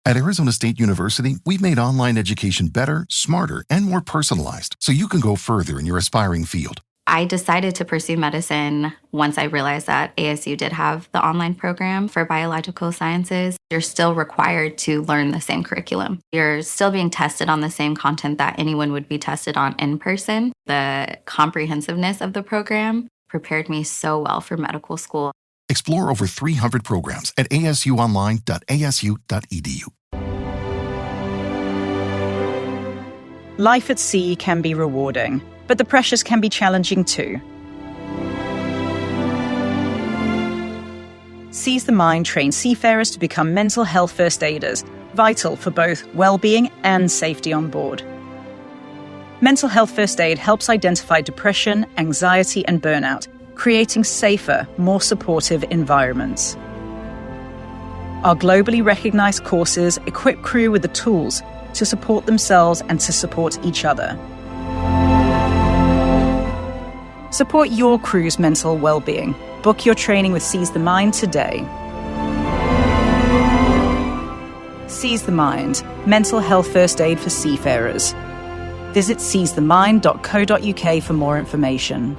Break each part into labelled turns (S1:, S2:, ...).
S1: At Arizona State University, we've made online education better, smarter, and more personalized so you can go further in your aspiring field.
S2: I decided to pursue medicine once I realized that ASU did have the online program for biological sciences. You're still required to learn the same curriculum. You're still being tested on the same content that anyone would be tested on in person. The comprehensiveness of the program prepared me so well for medical school.
S1: Explore over 300 programs at asuonline.asu.edu.
S3: Life at sea can be rewarding, but the pressures can be challenging too. Seize the Mind trains seafarers to become mental health first aiders, vital for both well-being and safety on board. Mental health first aid helps identify depression, anxiety, and burnout, creating safer, more supportive environments. Our globally recognized courses equip crew with the tools to support themselves and to support each other. Support your crew's mental well-being. Book your training with Seize the Mind today. Seize the Mind, mental health first aid for seafarers. Visit seizethemind.co.uk for more information.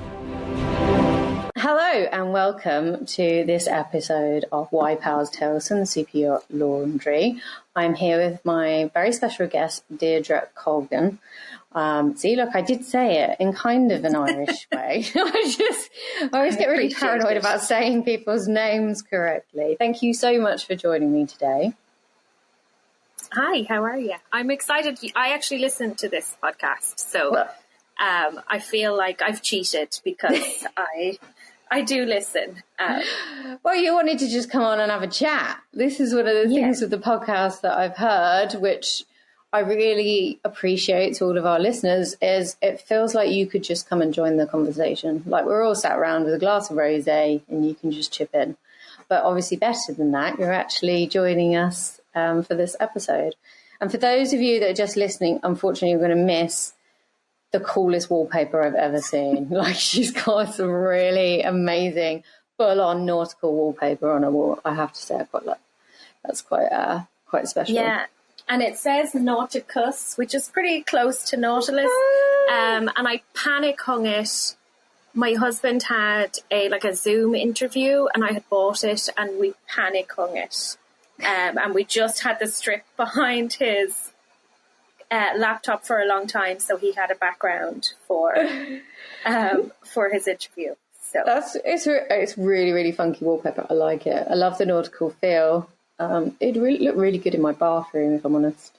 S4: Hello and welcome to this episode of Why Pals Tales from the Superyacht Laundry. I'm here with my very special guest, Deirdre Colgan. See, look, I did say it in kind of an Irish way. I always get really paranoid about saying people's names correctly. Thank you so much for joining me today.
S5: Hi, how are you? I'm excited. I actually listened to this podcast, so I feel like I've cheated because I do listen.
S4: Well, you wanted to just come on and have a chat. This is one of the things with the podcast that I've heard, which I really appreciate to all of our listeners, is it feels like you could just come and join the conversation. Like we're all sat around with a glass of rosé and you can just chip in. But obviously better than that, you're actually joining us for this episode. And for those of you that are just listening, unfortunately, you're going to miss the coolest wallpaper I've ever seen. Like she's got some really amazing full-on nautical wallpaper on her wall. I have to say, I quite like. That's quite special.
S5: Yeah, and it says Nauticus, which is pretty close to Nautilus. And I panic hung it. My husband had a Zoom interview, and I had bought it, and we panic hung it. And we just had the strip behind his laptop for a long time, so he had a background for his interview. So
S4: it's really, really funky wallpaper. I like it. I love the nautical feel. It really looked really good in my bathroom, if I'm honest.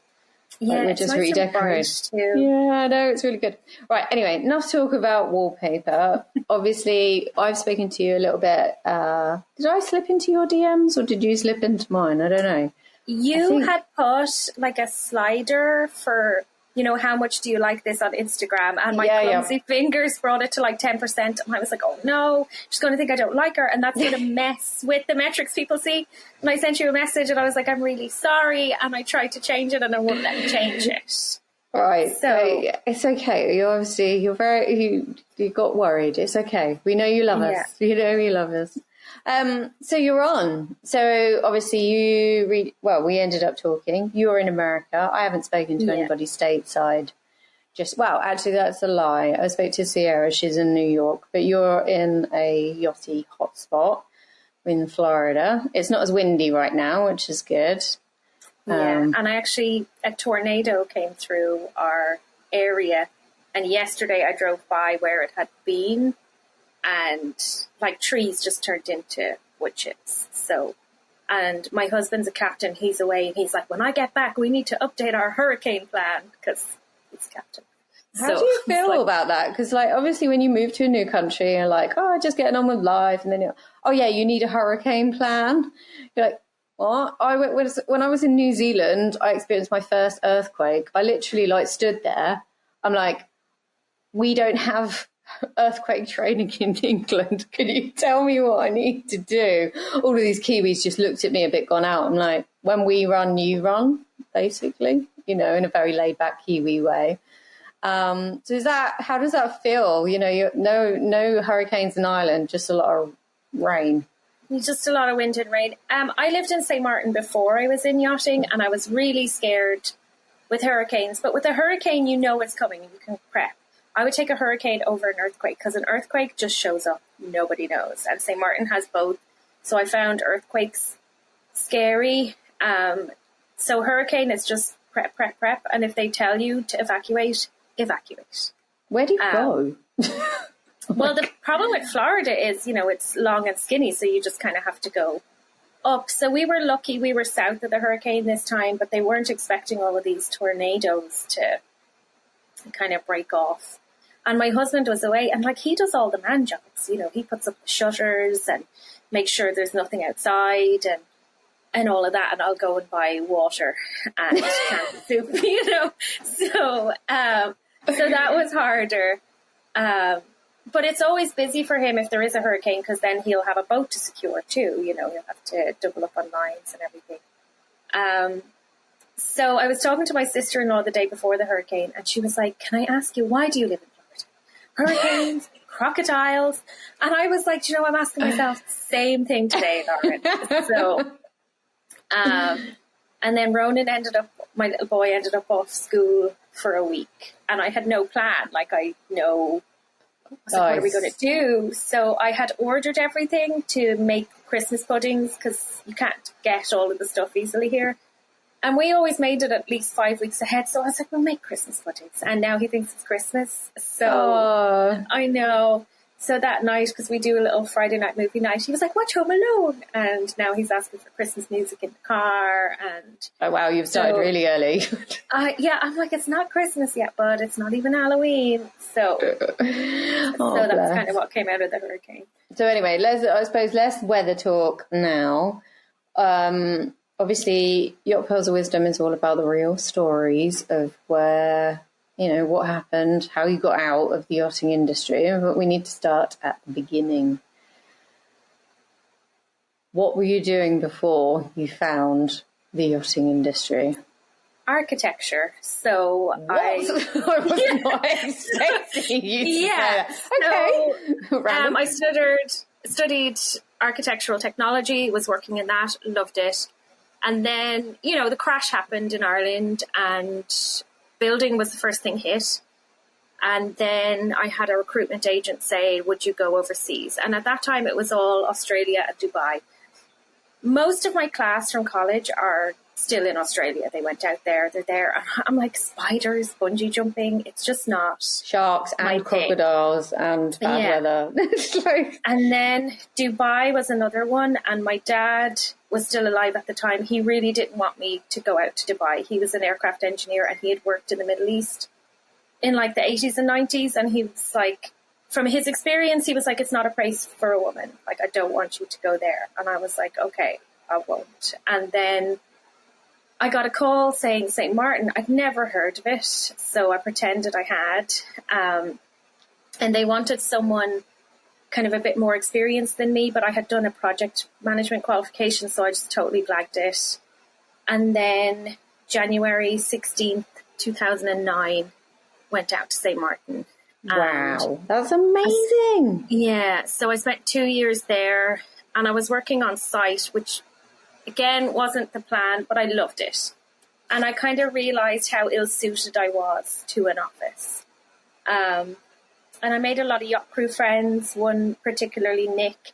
S5: Yeah,
S4: it's just redecorated too. Yeah, no, it's really good. Right, anyway, enough talk about wallpaper. Obviously, I've spoken to you a little bit. Did I slip into your DMs or did you slip into mine? I don't know.
S5: You had put a slider for, how much do you like this on Instagram? And my clumsy fingers brought it to 10%. And I was like, oh no, she's going to think I don't like her. And that's going to mess with the metrics people see. And I sent you a message and I was like, I'm really sorry. And I tried to change it and I wouldn't let me change it.
S4: Right. So it's okay. You got worried. It's okay. We know you love us. You know you love us. So you're on. So obviously we ended up talking. You were in America. I haven't spoken to anybody stateside. Actually that's a lie. I spoke to Sierra. She's in New York, but you're in a yachty hotspot in Florida. It's not as windy right now, which is good.
S5: And a tornado came through our area. And yesterday I drove by where it had been. And trees just turned into wood chips. So, and my husband's a captain. He's away, and he's like, when I get back, we need to update our hurricane plan because he's captain.
S4: How do you feel about that? Because obviously when you move to a new country, you're like, oh, just getting on with life, and then you need a hurricane plan. You're like, what? When I was in New Zealand, I experienced my first earthquake. I literally stood there. I'm like, we don't have earthquake training in England. Can you tell me what I need to do? All of these Kiwis just looked at me a bit gone out. I'm like, when we run, you run, basically, in a very laid back Kiwi way. So how does that feel? No hurricanes in Ireland, just a lot of rain.
S5: Just a lot of wind and rain. I lived in St. Martin before I was in yachting, and I was really scared with hurricanes. But with a hurricane, you know it's coming and you can prep. I would take a hurricane over an earthquake because an earthquake just shows up. Nobody knows. And St. Martin has both. So I found earthquakes scary. So hurricane is just prep. And if they tell you to evacuate, evacuate.
S4: Where do you go?
S5: Well, the problem with Florida is, it's long and skinny, so you just kind of have to go up. So we were lucky we were south of the hurricane this time, but they weren't expecting all of these tornadoes to kind of break off. And my husband was away, and he does all the man jobs. He puts up the shutters and makes sure there's nothing outside and all of that. And I'll go and buy water and canned soup, So that was harder. But it's always busy for him if there is a hurricane, because then he'll have a boat to secure too. He'll have to double up on lines and everything. So I was talking to my sister-in-law the day before the hurricane, and she was like, "Can I ask you, why do you live in Florida? Hurricanes, crocodiles." And I was like, I'm asking myself the same thing today, Lauren. So, and then Ronan my little boy ended up off school for a week, and I had no plan. What are we going to do? So I had ordered everything to make Christmas puddings, because you can't get all of the stuff easily here. And we always made it at least 5 weeks ahead. So I was like, we'll make Christmas puddings. And now he thinks it's Christmas. So I know. So that night, because we do a little Friday night movie night, he was like, watch Home Alone. And now he's asking for Christmas music in the car. And
S4: oh, wow, you've started really early.
S5: Yeah, I'm like, it's not Christmas yet, but it's not even Halloween. So, so that's kind of what came out of the hurricane.
S4: So anyway, let's weather talk now. Obviously, Yacht Pearls of Wisdom is all about the real stories of where, what happened, how you got out of the yachting industry. But we need to start at the beginning. What were you doing before you found the yachting industry?
S5: Architecture. So I
S4: was not expecting you to say that. Okay.
S5: I studied architectural technology, was working in that, loved it. And then, the crash happened in Ireland, and building was the first thing hit. And then I had a recruitment agent say, would you go overseas? And at that time, it was all Australia and Dubai. Most of my class from college are still in Australia. They went out there, they're there. I'm like, spiders, bungee jumping, it's just not.
S4: Sharks and crocodiles and bad weather.
S5: And then Dubai was another one. And my dad was still alive at the time. He really didn't want me to go out to Dubai. He was an aircraft engineer, and he had worked in the Middle East in the 80s and 90s. And he was like, from his experience, he was like, it's not a place for a woman. I don't want you to go there. And I was like, okay, I won't. And then I got a call saying St. Martin. I'd never heard of it, so I pretended I had. And they wanted someone kind of a bit more experienced than me, but I had done a project management qualification, so I just totally blagged it. And then January 16th, 2009, went out to St. Martin.
S4: Wow, that's amazing.
S5: Yeah, so I spent 2 years there, and I was working on site, which again wasn't the plan, but I loved it. And I kind of realized how ill-suited I was to an office. And I made a lot of yacht crew friends, one particularly Nick,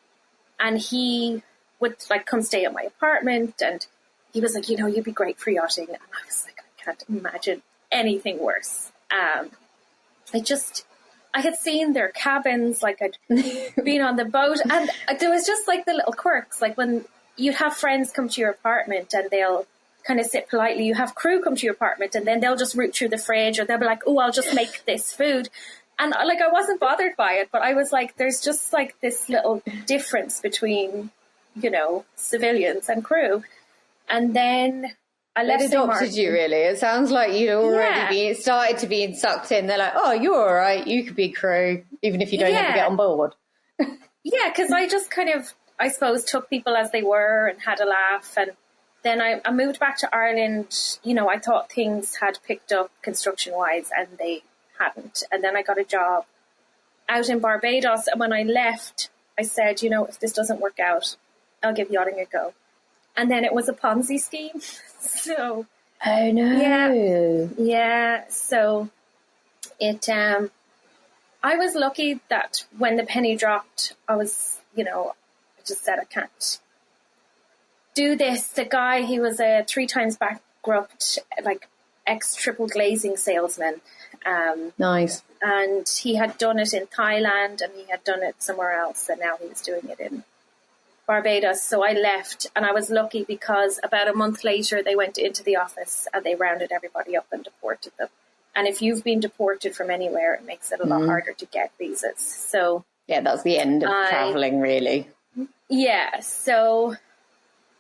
S5: and he would come stay at my apartment, and he was like, you'd be great for yachting. And I was like, I can't imagine anything worse. I had seen their cabins, I'd been on the boat, and there was just the little quirks, when you'd have friends come to your apartment and they'll kind of sit politely. You have crew come to your apartment and then they'll just root through the fridge, or they'll be like, oh, I'll just make this food. And I wasn't bothered by it, but I was like, there's just this little difference between, civilians and crew. And then I left.
S4: They adopted you, really. It sounds like you'd already started to be sucked in. They're like, oh, you're all right. You could be crew, even if you don't ever get on board.
S5: Yeah, because I just kind of, I suppose, took people as they were and had a laugh. And then I moved back to Ireland. I thought things had picked up construction-wise, and they hadn't. And then I got a job out in Barbados. And when I left, I said, if this doesn't work out, I'll give yachting a go. And then it was a Ponzi scheme. So,
S4: oh no.
S5: Yeah. So I was lucky that when the penny dropped, I was, I just said, I can't do this. The guy, he was a 3 times bankrupt, like ex-triple glazing salesman.
S4: Nice.
S5: And he had done it in Thailand and he had done it somewhere else. And now he was doing it in Barbados. So I left, and I was lucky because about a month later, they went into the office and they rounded everybody up and deported them. And if you've been deported from anywhere, it makes it a lot harder to get visas. So
S4: yeah, that's the end of traveling, really.
S5: Yeah. So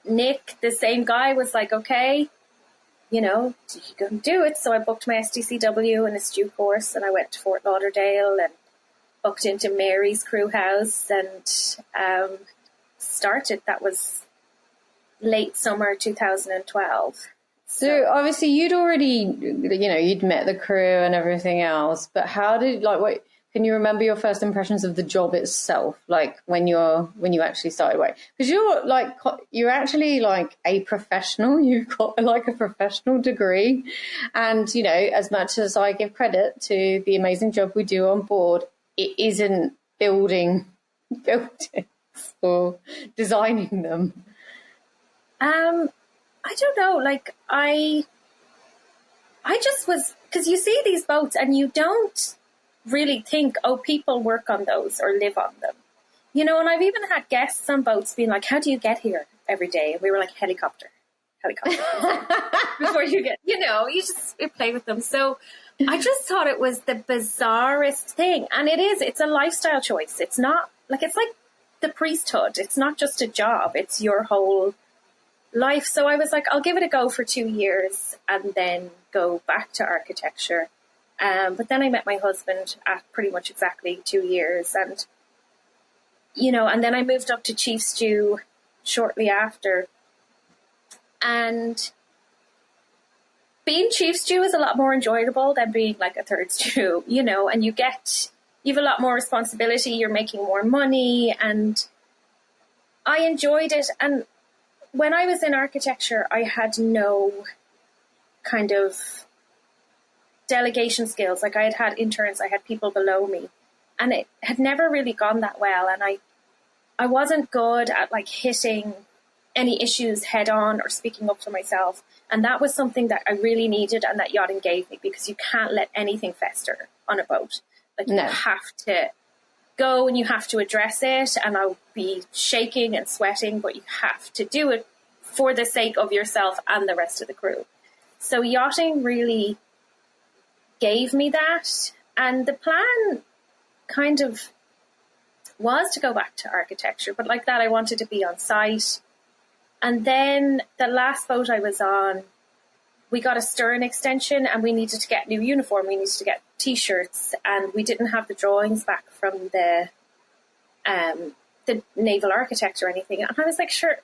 S5: Nick, the same guy, was like, okay, you can do it. So I booked my STCW and a stew course, and I went to Fort Lauderdale and booked into Mary's crew house and started. That was late summer 2012.
S4: So obviously you'd already, you'd met the crew and everything else, but how did, can you remember your first impressions of the job itself? Like when you actually started work? Because you're actually like a professional, you've got like a professional degree. And, as much as I give credit to the amazing job we do on board, it isn't building buildings or designing them.
S5: I don't know, I just was, because you see these boats and you don't really think, oh, people work on those or live on them. And I've even had guests on boats being like, how do you get here every day? And we were like, helicopter. Before you get, you just play with them. So I just thought it was the bizarrest thing. And it's a lifestyle choice. It's not, it's like the priesthood. It's not just a job. It's your whole life. So I was like, I'll give it a go for 2 years and then go back to architecture. But then I met my husband at pretty much exactly 2 years. And, and then I moved up to chief stew shortly after. And being chief stew is a lot more enjoyable than being like a third stew, and you have a lot more responsibility. You're making more money, and I enjoyed it. And when I was in architecture, I had no kind of delegation skills. Like I had interns, I had people below me, and it had never really gone that well. And I wasn't good at hitting any issues head on or speaking up for myself. And that was something that I really needed and that yachting gave me, because you can't let anything fester on a boat. You have to go and you have to address it, and I'll be shaking and sweating, but you have to do it for the sake of yourself and the rest of the crew. So yachting really gave me that, and the plan kind of was to go back to architecture, but like that I wanted to be on site. And then the last boat I was on, we got a stern extension and we needed to get new uniform, we needed to get t-shirts, and we didn't have the drawings back from the naval architect or anything. And I was like, sure,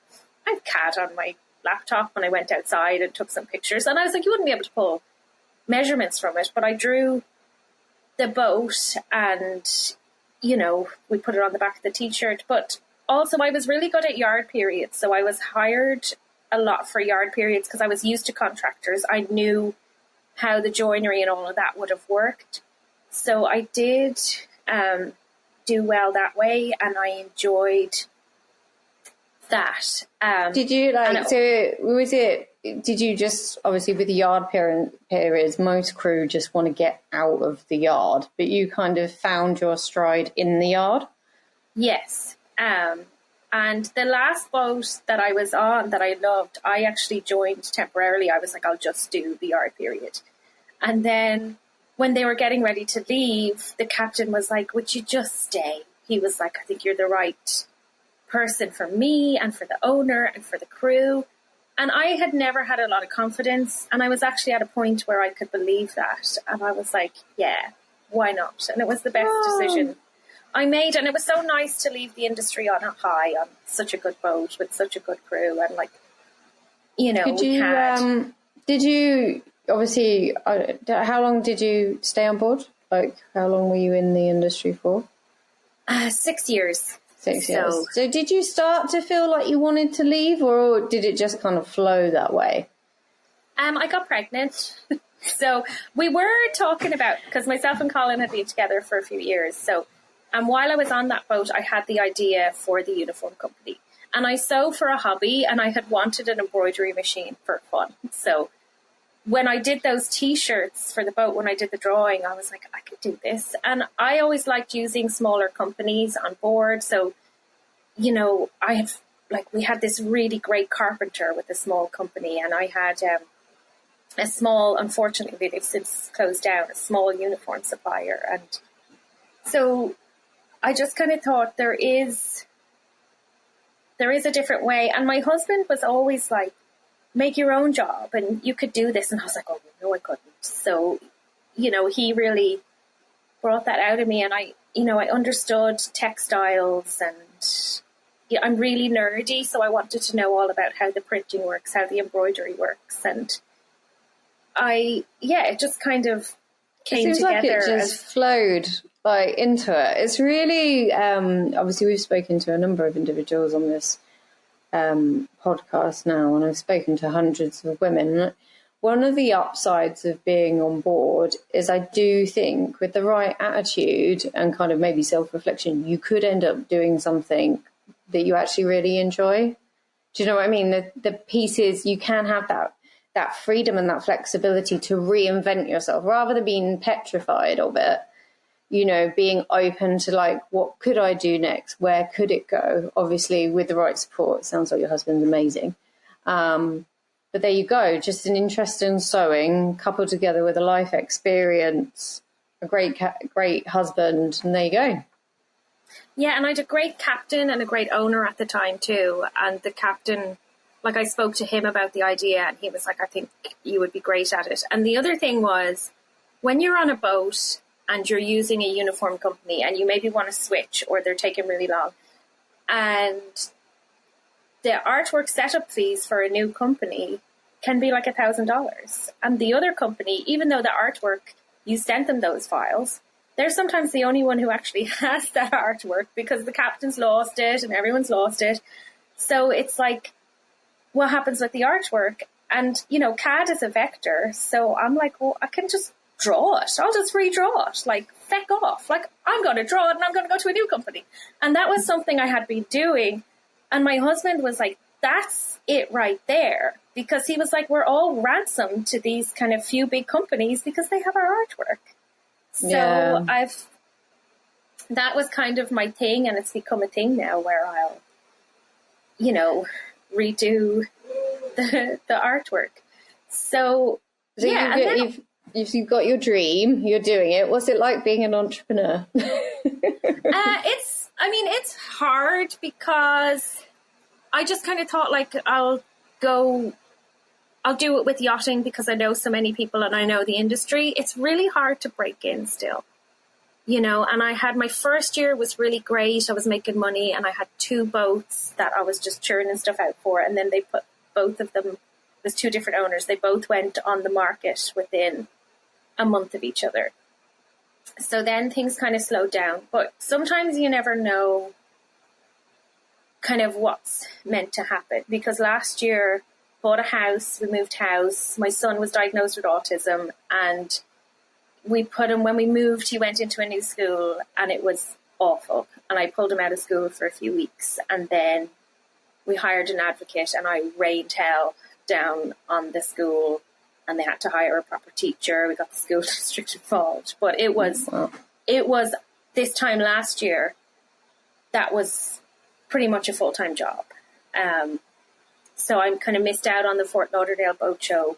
S5: I have CAD on my laptop, and I went outside and took some pictures, and I was like, you wouldn't be able to pull measurements from it, but I drew the boat and, we put it on the back of the t-shirt. But also I was really good at yard periods, so I was hired a lot for yard periods because I was used to contractors. I knew how the joinery and all of that would have worked. So I did do well that way, and I enjoyed that.
S4: Did you did you just, obviously with the yard periods, most crew just want to get out of the yard, but you kind of found your stride in the yard?
S5: Yes. And the last boat that I was on that I loved, I actually joined temporarily. I was like, I'll just do the yard period. And then when they were getting ready to leave, the captain was like, would you just stay? He was like, I think you're the right person for me and for the owner and for the crew. And I had never had a lot of confidence, and I was actually at a point where I could believe that. And I was like, yeah, why not? And it was the best decision I made. And it was so nice to leave the industry on a high, on such a good boat with such a good crew. And
S4: did you obviously, how long did you stay on board? Like, how long were you in the industry for?
S5: 6 years.
S4: 6 years. So did you start to feel like you wanted to leave, or did it just kind of flow that way?
S5: I got pregnant. So we were talking about, because myself and Colin had been together for a few years. So, and while I was on that boat, I had the idea for the uniform company. And I sew for a hobby, and I had wanted an embroidery machine for fun. So when I did those T-shirts for the boat, when I did the drawing, I was like, I could do this. And I always liked using smaller companies on board. So, you know, we had this really great carpenter with a small company, and I had a small, unfortunately, they've since closed down, a small uniform supplier. And so I just kind of thought there is a different way. And my husband was always like, make your own job and you could do this. And I was like, oh, no, I couldn't. So, you know, he really brought that out of me. And I understood textiles, and I'm really nerdy. So I wanted to know all about how the printing works, how the embroidery works. And it just kind of came together.
S4: Like it just flowed like into it. It's really, obviously we've spoken to a number of individuals on this podcast now, and I've spoken to hundreds of women. One of the upsides of being on board is I do think with the right attitude and kind of maybe self-reflection, you could end up doing something that you actually really enjoy. Do you know what I mean? The pieces, you can have that freedom and that flexibility to reinvent yourself rather than being petrified of it. You know, being open to like, what could I do next? Where could it go? Obviously, with the right support. Sounds like your husband's amazing. But there you go. Just an interest in sewing coupled together with a life experience, a great husband, and there you go.
S5: Yeah, and I had a great captain and a great owner at the time too. And the captain, like I spoke to him about the idea, and he was like, I think you would be great at it. And the other thing was, when you're on a boat and you're using a uniform company and you maybe want to switch or they're taking really long, and the artwork setup fees for a new company can be like $1,000. And the other company, even though the artwork, you sent them those files, they're sometimes the only one who actually has that artwork because the captain's lost it and everyone's lost it. So it's like, what happens with the artwork? And, you know, CAD is a vector. So I'm like, well, I can just draw it. I'll just redraw it. Like, feck off. Like, I'm going to draw it and I'm going to go to a new company. And that was something I had been doing. And my husband was like, that's it right there. Because he was like, we're all ransomed to these kind of few big companies because they have our artwork. So that was kind of my thing. And it's become a thing now where I'll, you know, redo the artwork. So yeah, you've got your dream, you're doing it. What's it like being an entrepreneur? It's hard because I just kind of thought like I'll do it with yachting because I know so many people and I know the industry. It's really hard to break in still, you know, and I had my first year was really great. I was making money and I had 2 boats that I was just churning stuff out for. And then they put both of them, there's 2 different owners. They both went on the market within a month of each other. So then things kind of slowed down, but sometimes you never know kind of what's meant to happen, because last year bought a house, we moved house, my son was diagnosed with autism, and when we moved, he went into a new school and it was awful. And I pulled him out of school for a few weeks, and then we hired an advocate and I rained hell down on the school and they had to hire a proper teacher. We got the school district involved, but it was this time last year, that was pretty much a full-time job. So I kind of missed out on the Fort Lauderdale boat show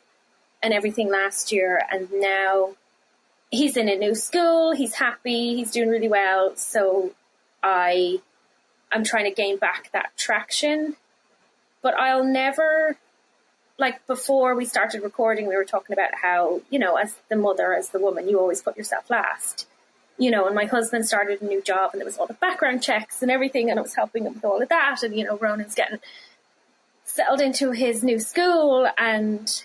S5: and everything last year. And now he's in a new school. He's happy. He's doing really well. So I'm trying to gain back that traction, but I'll never, like before we started recording, we were talking about how, you know, as the mother, as the woman, you always put yourself last, you know, and my husband started a new job and there was all the background checks and everything. And I was helping him with all of that. And, you know, Ronan's getting settled into his new school. And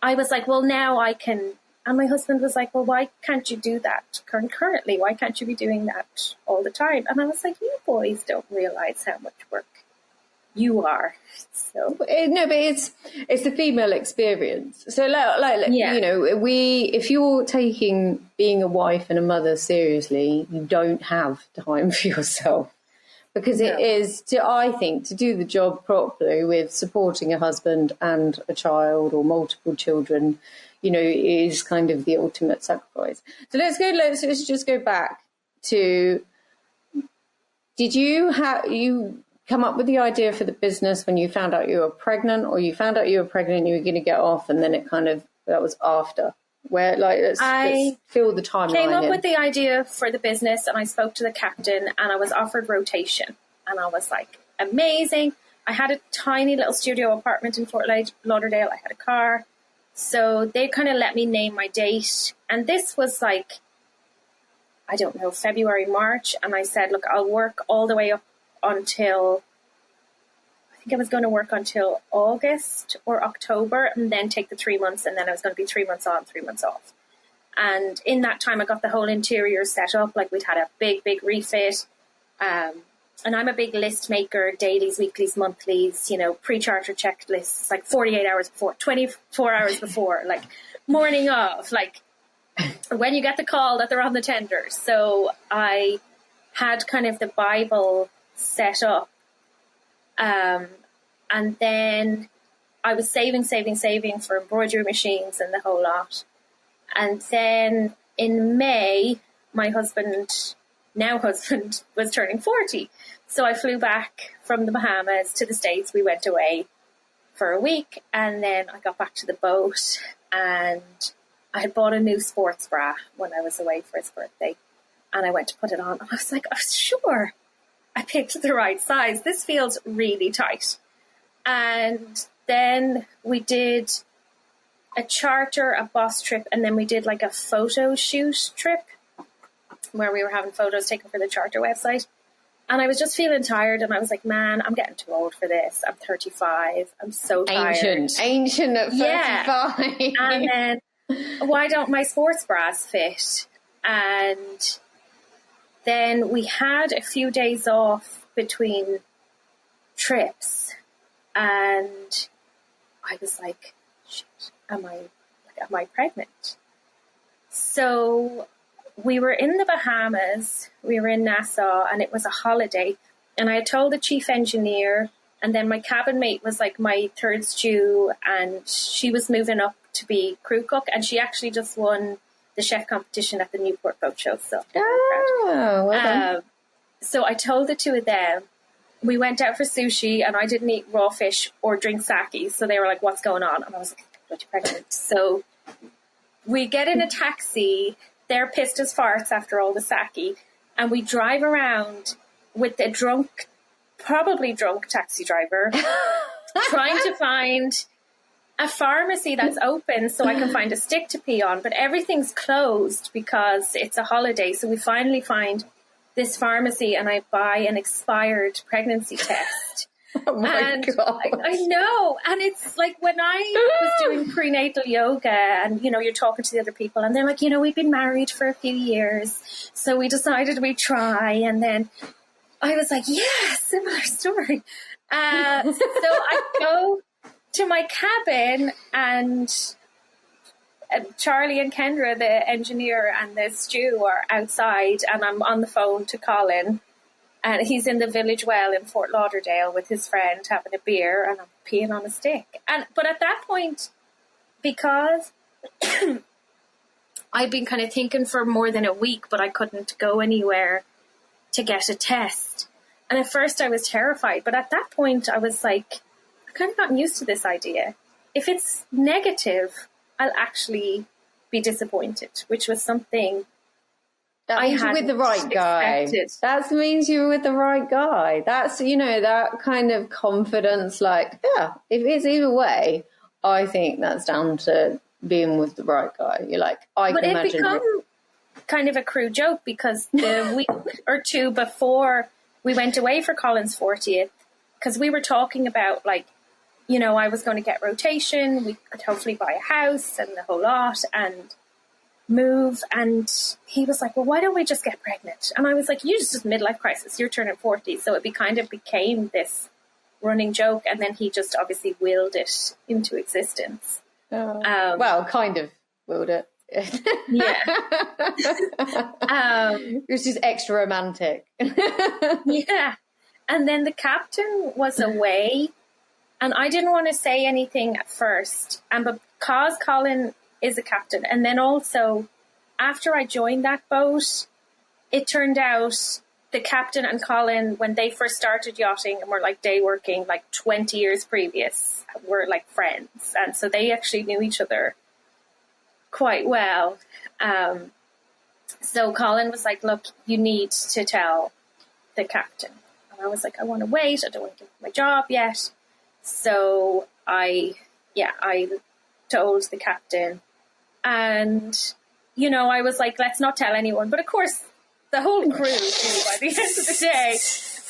S5: I was like, well, now I can And my husband was like, well, why can't you do that currently? Why can't you be doing that all the time? And I was like, you boys don't realize how much work you are. So
S4: no, but it's the female experience. So you know, if you're taking being a wife and a mother seriously, you don't have time for yourself. Because it is, I think, to do the job properly with supporting a husband and a child or multiple children, you know, is kind of the ultimate sacrifice. So let's just go back to, did you come up with the idea for the business when you found out you were pregnant, or you found out you were pregnant and you were going to get off and then that was after? Where, like, let's fill the timeline.
S5: Came up with the idea for the business, and I spoke to the captain, and I was offered rotation, and I was like, amazing. I had a tiny little studio apartment in Fort Lauderdale. I had a car, so they kind of let me name my date, and this was like, I don't know, February, March, and I said, look, I'll work all the way up until, I think I was going to work until August or October, and then take the 3 months, and then I was going to be 3 months on, 3 months off. And in that time, I got the whole interior set up. Like, we'd had a big refit. And I'm a big list maker, dailies, weeklies, monthlies, you know, pre-charter checklists, like 48 hours before, 24 hours before, like morning of, like when you get the call that they're on the tender. So I had kind of the Bible set up. And then I was saving for embroidery machines and the whole lot. And then in May, my now husband, was turning 40. So I flew back from the Bahamas to the States. We went away for a week, and then I got back to the boat, and I had bought a new sports bra when I was away for his birthday, and I went to put it on, and I was like, I'm sure I picked the right size. This feels really tight. And then we did a charter, a bus trip, and then we did like a photo shoot trip where we were having photos taken for the charter website. And I was just feeling tired, and I was like, man, I'm getting too old for this. I'm 35. I'm so tired.
S4: Ancient at 35.
S5: Yeah. And then, why don't my sports bras fit? And then we had a few days off between trips, and I was like, shit, am I pregnant? So we were in the Bahamas, we were in Nassau, and it was a holiday. And I had told the chief engineer, and then my cabin mate was like my third stew, and she was moving up to be crew cook, and she actually just won the chef competition at the Newport Boat Show. So,
S4: well done.
S5: So I told the two of them. We went out for sushi, and I didn't eat raw fish or drink sake. So they were like, what's going on? And I was like, I'm pregnant. So we get in a taxi. They're pissed as farts after all the sake. And we drive around with a probably drunk taxi driver, trying to find a pharmacy that's open so I can find a stick to pee on. But everything's closed because it's a holiday. So we finally find this pharmacy, and I buy an expired pregnancy test.
S4: Oh my God.
S5: I know. And it's like when I was doing prenatal yoga, and, you know, you're talking to the other people, and they're like, you know, we've been married for a few years, so we decided we'd try. And then I was like, yeah, similar story. So I go to my cabin, and Charlie and Kendra, the engineer, and the stew are outside, and I'm on the phone to Colin. And he's in the village well in Fort Lauderdale with his friend having a beer, and I'm peeing on a stick. But at that point, because I'd been kind of thinking for more than a week, but I couldn't go anywhere to get a test. And at first I was terrified. But at that point, I was like, I kind of gotten used to this idea. If it's negative, I'll actually be disappointed, which was something...
S4: That means you're with the right guy. That means you're with the right guy. That's, you know, that kind of confidence, like, yeah, if it's either way, I think that's down to being with the right guy. You're like, can imagine. But it become
S5: kind of a crew joke, because the week or two before we went away for Colin's 40th, because we were talking about, like, you know, I was going to get rotation, we could hopefully buy a house and the whole lot, and move, and he was like, well, why don't we just get pregnant? And I was like, you just midlife crisis, you're turning 40. So it became this running joke, and then he just obviously willed it into existence.
S4: Well, kind of willed it.
S5: Yeah.
S4: It was just extra romantic.
S5: Yeah. And then the captain was away, and I didn't want to say anything at first. And because Colin is a captain, and then also after I joined that boat, it turned out the captain and Colin, when they first started yachting and were like day working like 20 years previous, were like friends. And so they actually knew each other quite well. So Colin was like, look, you need to tell the captain. And I was like, I want to wait. I don't want to give my job yet. So I told the captain. And, you know, I was like, let's not tell anyone. But of course, the whole crew knew by the end of the day.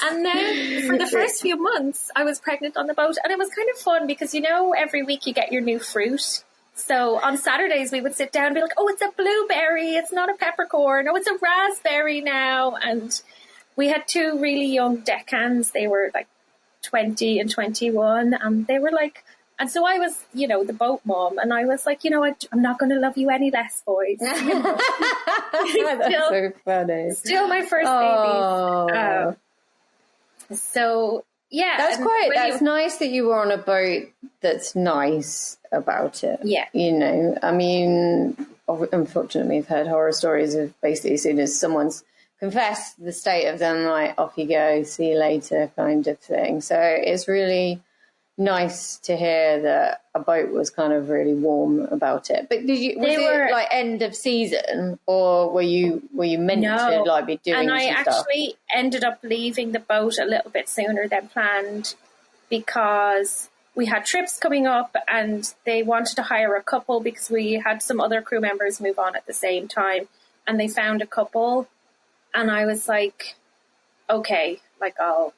S5: And then for the first few months, I was pregnant on the boat. And it was kind of fun because, you know, every week you get your new fruit. So on Saturdays, we would sit down and be like, oh, it's a blueberry. It's not a peppercorn. Oh, it's a raspberry now. And we had two really young deckhands. They were like 20 and 21. And they were like, and so I was, you know, the boat mom. And I was like, you know, I'm not going to love you any less, boys. You know?
S4: That's so funny.
S5: Still my first babies. So, yeah.
S4: That's nice that you were on a boat that's nice about it.
S5: Yeah.
S4: You know, I mean, unfortunately, I've heard horror stories of basically as soon as someone's confessed the state of them, like, off you go, see you later kind of thing. So it's really nice to hear that a boat was kind of really warm about it. But was it like end of season, or were you meant to like be doing? And I
S5: actually ended up leaving the boat a little bit sooner than planned because we had trips coming up, and they wanted to hire a couple because we had some other crew members move on at the same time, and they found a couple, and I was like, okay, like I'll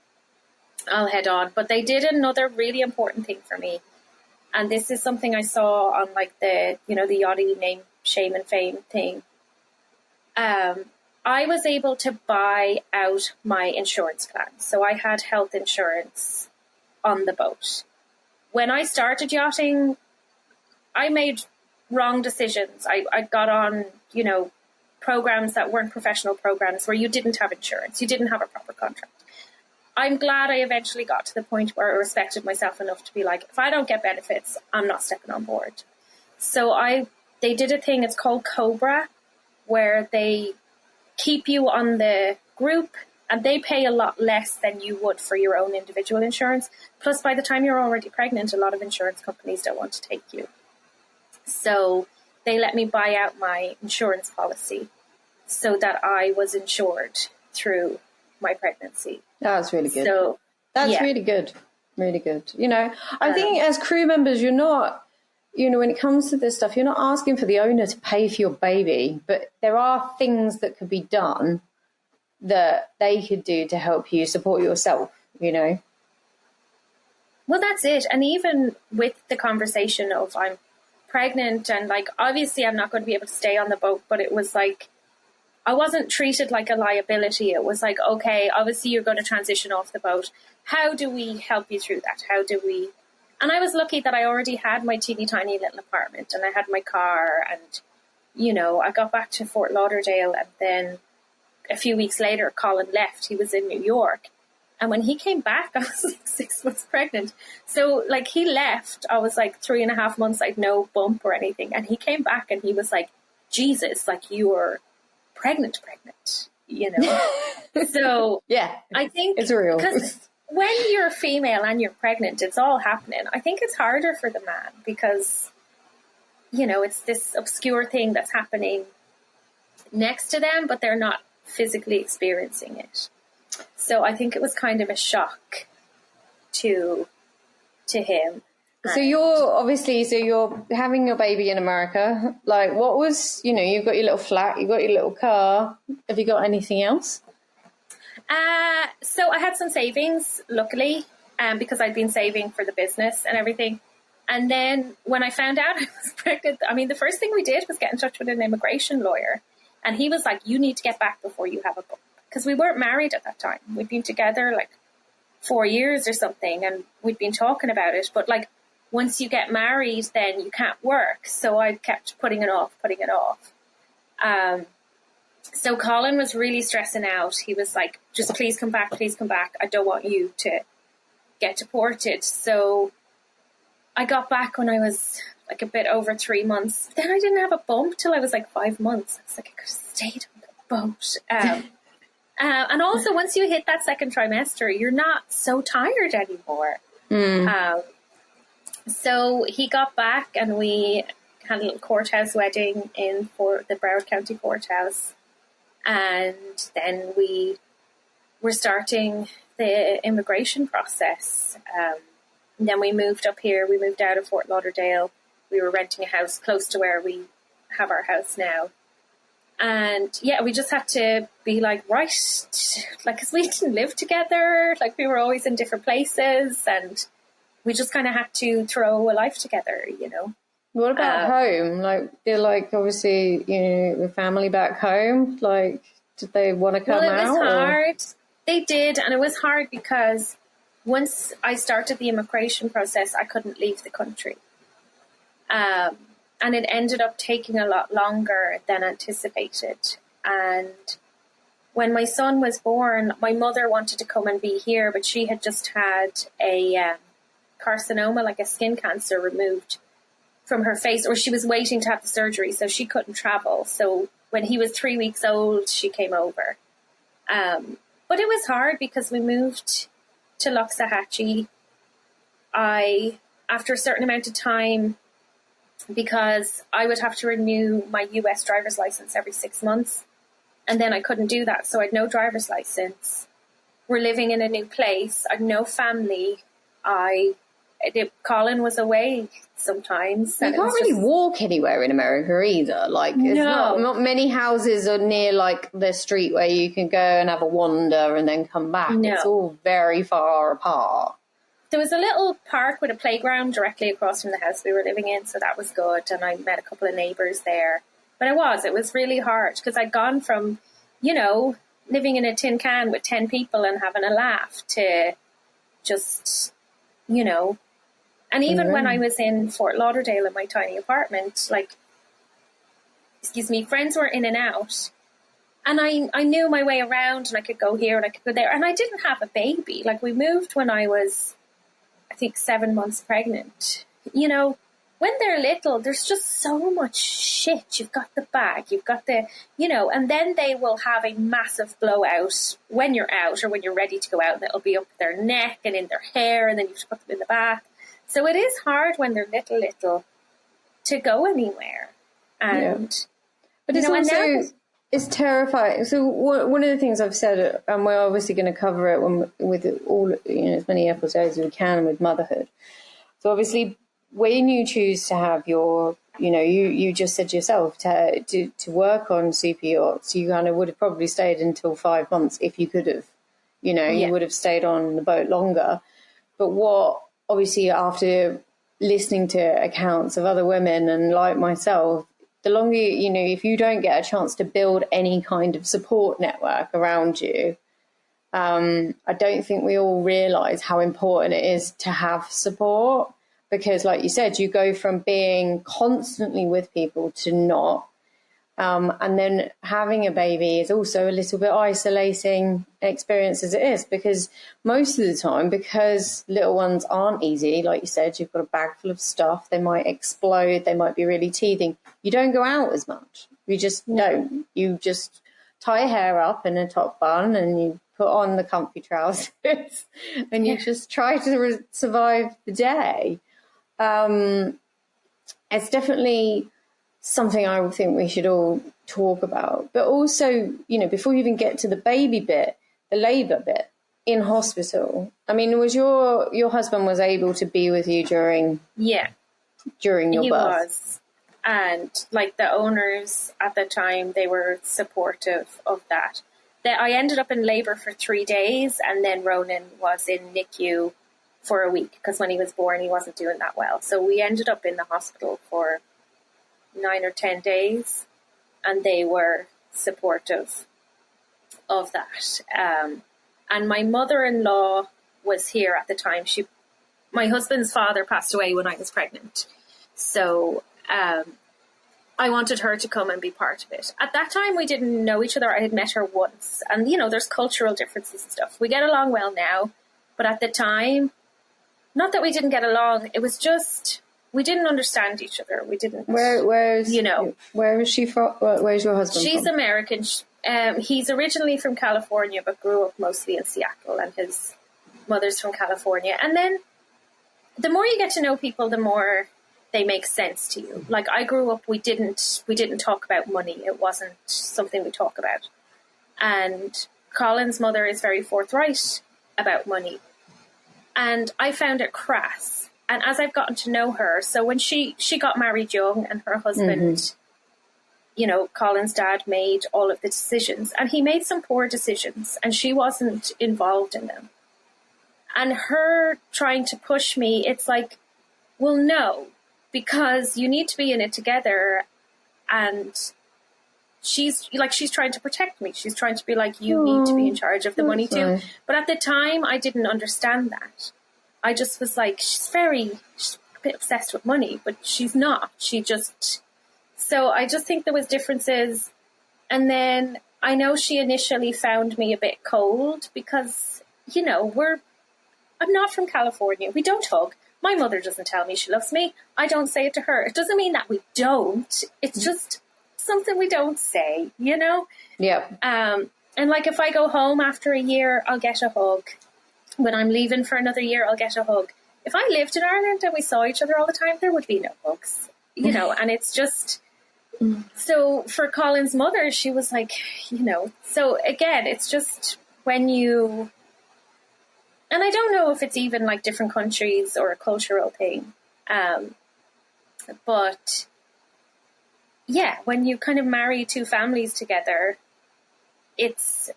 S5: head on. But they did another really important thing for me. And this is something I saw on like the, you know, the yachty name, shame and fame thing. I was able to buy out my insurance plan. So I had health insurance on the boat. When I started yachting, I made wrong decisions. I got on, you know, programs that weren't professional programs where you didn't have insurance. You didn't have a proper contract. I'm glad I eventually got to the point where I respected myself enough to be like, if I don't get benefits, I'm not stepping on board. So they did a thing, it's called Cobra, where they keep you on the group and they pay a lot less than you would for your own individual insurance. Plus, by the time you're already pregnant, a lot of insurance companies don't want to take you. So they let me buy out my insurance policy so that I was insured through my pregnancy.
S4: That's really good.
S5: So
S4: that's really good. Really good. You know, I think as crew members, you're not, you know, when it comes to this stuff, you're not asking for the owner to pay for your baby, but there are things that could be done that they could do to help you support yourself, you know?
S5: Well, that's it. And even with the conversation of I'm pregnant and like, obviously I'm not going to be able to stay on the boat, but it was like, I wasn't treated like a liability. It was like, okay, obviously you're going to transition off the boat. How do we help you through that? How do we? And I was lucky that I already had my teeny tiny little apartment and I had my car and, you know, I got back to Fort Lauderdale and then a few weeks later, Colin left. He was in New York. And when he came back, I was like 6 months pregnant. So like he left, I was like 3.5 months, like no bump or anything. And he came back and he was like, Jesus, like you were pregnant, you know? So
S4: yeah,
S5: I think
S4: it's real.
S5: Because when you're female and you're pregnant, it's all happening. I think it's harder for the man because, you know, it's this obscure thing that's happening next to them, but they're not physically experiencing it. So I think it was kind of a shock to him.
S4: So you're having your baby in America. Like, what was, you know, you've got your little flat, you've got your little car. Have you got anything else?
S5: So I had some savings, luckily, because I'd been saving for the business and everything. And then when I found out I was pregnant, I mean, the first thing we did was get in touch with an immigration lawyer. And he was like, you need to get back before you have a bump. Because we weren't married at that time. We'd been together like 4 years or something. And we'd been talking about it. But like, once you get married, then you can't work. So I kept putting it off. So Colin was really stressing out. He was like, just please come back. I don't want you to get deported. So I got back when I was like a bit over 3 months. Then I didn't have a bump till I was like 5 months. It's like I could have stayed on the boat. And also, once you hit that second trimester, you're not so tired anymore. So he got back and we had a little courthouse wedding for the Broward County Courthouse. And then we were starting the immigration process. And then we moved up here. We moved out of Fort Lauderdale. We were renting a house close to where we have our house now. And yeah, we just had to be like, right, like, because we didn't live together. Like, we were always in different places. And we just kind of had to throw a life together, you know.
S4: What about home? Like, they're like, obviously, you know, the family back home. Like, did they want to come out?
S5: Well, it was hard. They did. And it was hard because once I started the immigration process, I couldn't leave the country. And it ended up taking a lot longer than anticipated. And when my son was born, my mother wanted to come and be here, but she had just had a carcinoma, like a skin cancer, removed from her face, or she was waiting to have the surgery, so she couldn't travel. So when he was 3 weeks old, she came over. But it was hard because we moved to Loxahatchee. After a certain amount of time, because I would have to renew my US driver's license every 6 months, and then I couldn't do that, so I had no driver's license. We're living in a new place. I had no family. Colin was away sometimes.
S4: You can't really walk anywhere in America either. Like, it's not many houses are near like the street where you can go and have a wander and then come back. No. It's all very far apart.
S5: There was a little park with a playground directly across from the house we were living in, so that was good. And I met a couple of neighbours there. But it was really hard because I'd gone from, you know, living in a tin can with 10 people and having a laugh to just, you know. And even when I was in Fort Lauderdale in my tiny apartment, like, friends were in and out. And I knew my way around and I could go here and I could go there. And I didn't have a baby. Like, we moved when I was, I think, 7 months pregnant. You know, when they're little, there's just so much shit. You've got the bag, you've got the, you know, and then they will have a massive blowout when you're out or when you're ready to go out. And it'll be up their neck and in their hair, and then you have to put them in the bath. So it is hard when they're little to go anywhere. And,
S4: but it's also, it's terrifying. So one of the things I've said, and we're obviously going to cover it with all, you know, as many episodes as we can with motherhood. So obviously, when you choose to have your, you know, you just said yourself to work on super yachts, you kind of would have probably stayed until 5 months if you could have, you know, you would have stayed on the boat longer. But obviously, after listening to accounts of other women and like myself, the longer, you know, if you don't get a chance to build any kind of support network around you, I don't think we all realise how important it is to have support. Because like you said, you go from being constantly with people to not. And then having a baby is also a little bit isolating experience as it is, because most of the time, because little ones aren't easy, like you said, you've got a bag full of stuff, they might explode, they might be really teething. You don't go out as much. You just don't. You just tie your hair up in a top bun and you put on the comfy trousers and you just try to survive the day. It's definitely something I think we should all talk about. But also, you know, before you even get to the baby bit, the labour bit in hospital. I mean, was your husband was able to be with you during your birth?
S5: He was. And like the owners at the time, they were supportive of that. I ended up in labour for 3 days, and then Ronan was in NICU for a week, because when he was born, he wasn't doing that well. So we ended up in the hospital for 9 or 10 days, and they were supportive of that. And my mother-in-law was here at the time. My husband's father passed away when I was pregnant. So I wanted her to come and be part of it. At that time, we didn't know each other. I had met her once. And, you know, there's cultural differences and stuff. We get along well now. But at the time, not that we didn't get along, it was just, we didn't understand each other. We didn't,
S4: Where's
S5: you know.
S4: Where is she from? Where's your husband
S5: She's
S4: from?
S5: American. He's originally from California, but grew up mostly in Seattle, and his mother's from California. And then the more you get to know people, the more they make sense to you. Like, I grew up, we didn't talk about money. It wasn't something we talk about. And Colin's mother is very forthright about money. And I found it crass. And as I've gotten to know her, so when she got married young, and her husband, you know, Colin's dad made all of the decisions, and he made some poor decisions, and she wasn't involved in them. And her trying to push me, it's like, well, no, because you need to be in it together. And she's trying to protect me. She's trying to be like, you need to be in charge of the money too. But at the time, I didn't understand that. I just was like, she's a bit obsessed with money, but she's not. So I just think there was differences. And then I know she initially found me a bit cold because, you know, I'm not from California. We don't hug. My mother doesn't tell me she loves me. I don't say it to her. It doesn't mean that we don't. It's just something we don't say, you know?
S4: Yeah.
S5: And like, if I go home after a year, I'll get a hug. When I'm leaving for another year, I'll get a hug. If I lived in Ireland and we saw each other all the time, there would be no hugs, you know? And it's just, so for Colin's mother, she was like, you know, so again, it's just when you, and I don't know if it's even like different countries or a cultural thing. But yeah, when you kind of marry two families together, it's,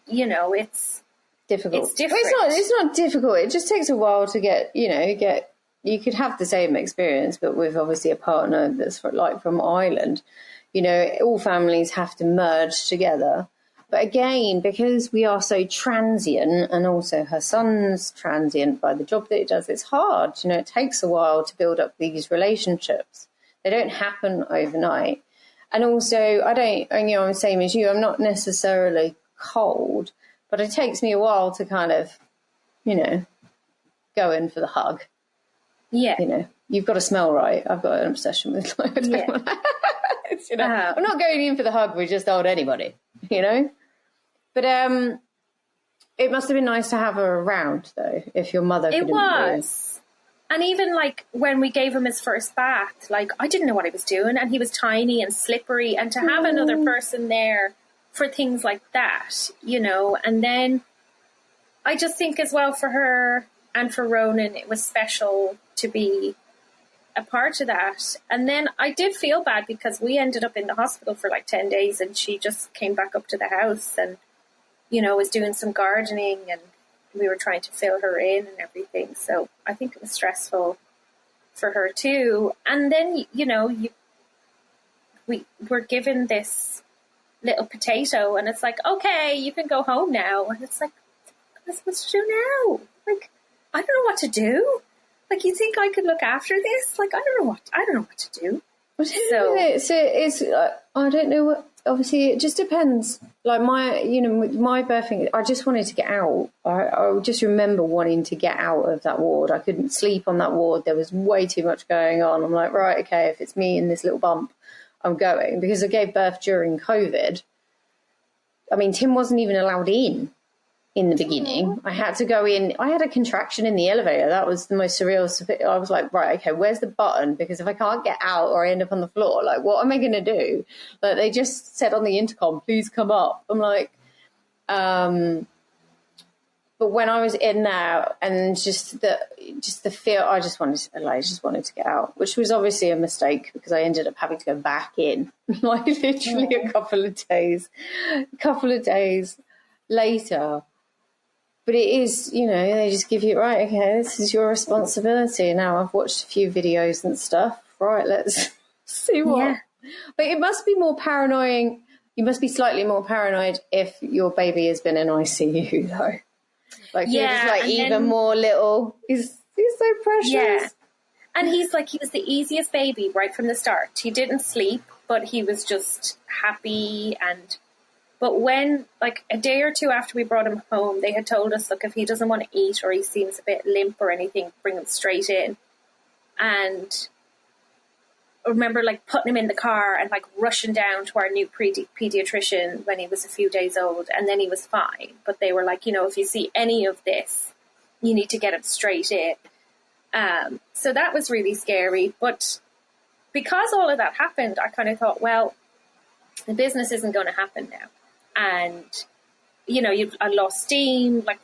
S5: you know, it's
S4: difficult.
S5: It's different.
S4: It's not difficult. It just takes a while to get, you could have the same experience, but with obviously a partner that's like from Ireland, you know, all families have to merge together. But again, because we are so transient, and also her son's transient by the job that he does, it's hard. You know, it takes a while to build up these relationships. They don't happen overnight. And also, I'm the same as you. I'm not necessarily cold, but it takes me a while to kind of, you know, go in for the hug.
S5: Yeah.
S4: You know, you've got to smell right. I've got an obsession with like, you know, I'm not going in for the hug with just old anybody, you know. But it must have been nice to have her around, though, if your mother couldn't. It was.
S5: And even, like, when we gave him his first bath, like, I didn't know what he was doing, and he was tiny and slippery, and to have another person there for things like that, you know. And then I just think as well for her and for Ronan, it was special to be a part of that. And then I did feel bad because we ended up in the hospital for like 10 days, and she just came back up to the house and, you know, was doing some gardening, and we were trying to fill her in and everything. So I think it was stressful for her too. And then, you know, we were given this little potato, and it's like, okay, you can go home now. And it's like, what am I supposed to do now? Like, I don't know what to do. Like, you think I could look after this? Like, I don't know what to do.
S4: So it's I don't know what. Obviously, it just depends. Like my birthing, I just wanted to get out. I just remember wanting to get out of that ward. I couldn't sleep on that ward. There was way too much going on. I'm like, right, okay, if it's me in this little bump, I'm going, because I gave birth during COVID. I mean, Tim wasn't even allowed in the beginning. I had to go in. I had a contraction in the elevator. That was the most surreal. I was like, right, okay, where's the button? Because if I can't get out or I end up on the floor, like, what am I going to do? Like, they just said on the intercom, please come up. I'm like, but when I was in there, and just the feel, I just wanted to get out, which was obviously a mistake because I ended up having to go back in, like literally a couple of days later. But it is, you know, they just give you, right, okay, this is your responsibility. Now I've watched a few videos and stuff. Right, let's see what. Yeah. But it must be more paranoid. You must be slightly more paranoid if your baby has been in ICU, though. Like, you're just like even more little. He's so precious.
S5: Yeah. And he was the easiest baby right from the start. He didn't sleep, but he was just happy. But when, like, a day or two after we brought him home, they had told us, look, if he doesn't want to eat or he seems a bit limp or anything, bring him straight in. And I remember, like, putting him in the car and, like, rushing down to our new pediatrician when he was a few days old, and then he was fine. But they were like, you know, if you see any of this, you need to get him straight in. So that was really scary. But because all of that happened, I kind of thought, well, the business isn't going to happen now. And, you know, I lost steam. Like,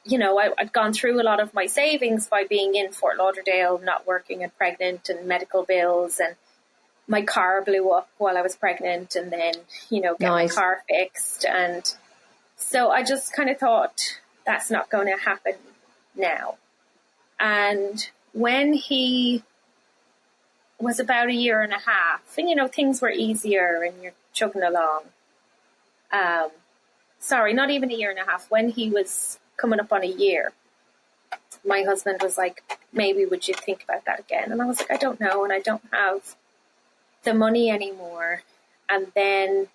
S5: you know, I'd gone through a lot of my savings by being in Fort Lauderdale, not working and pregnant, and medical bills. And my car blew up while I was pregnant, and then, you know, get my car fixed. And so I just kind of thought, that's not going to happen now. And when he was about 1.5 years, and, you know, things were easier and you're chugging along. Sorry, not even 1.5 years. When he was coming up on 1 year, my husband was like, maybe would you think about that again? And I was like, I don't know. And I don't have the money anymore. And then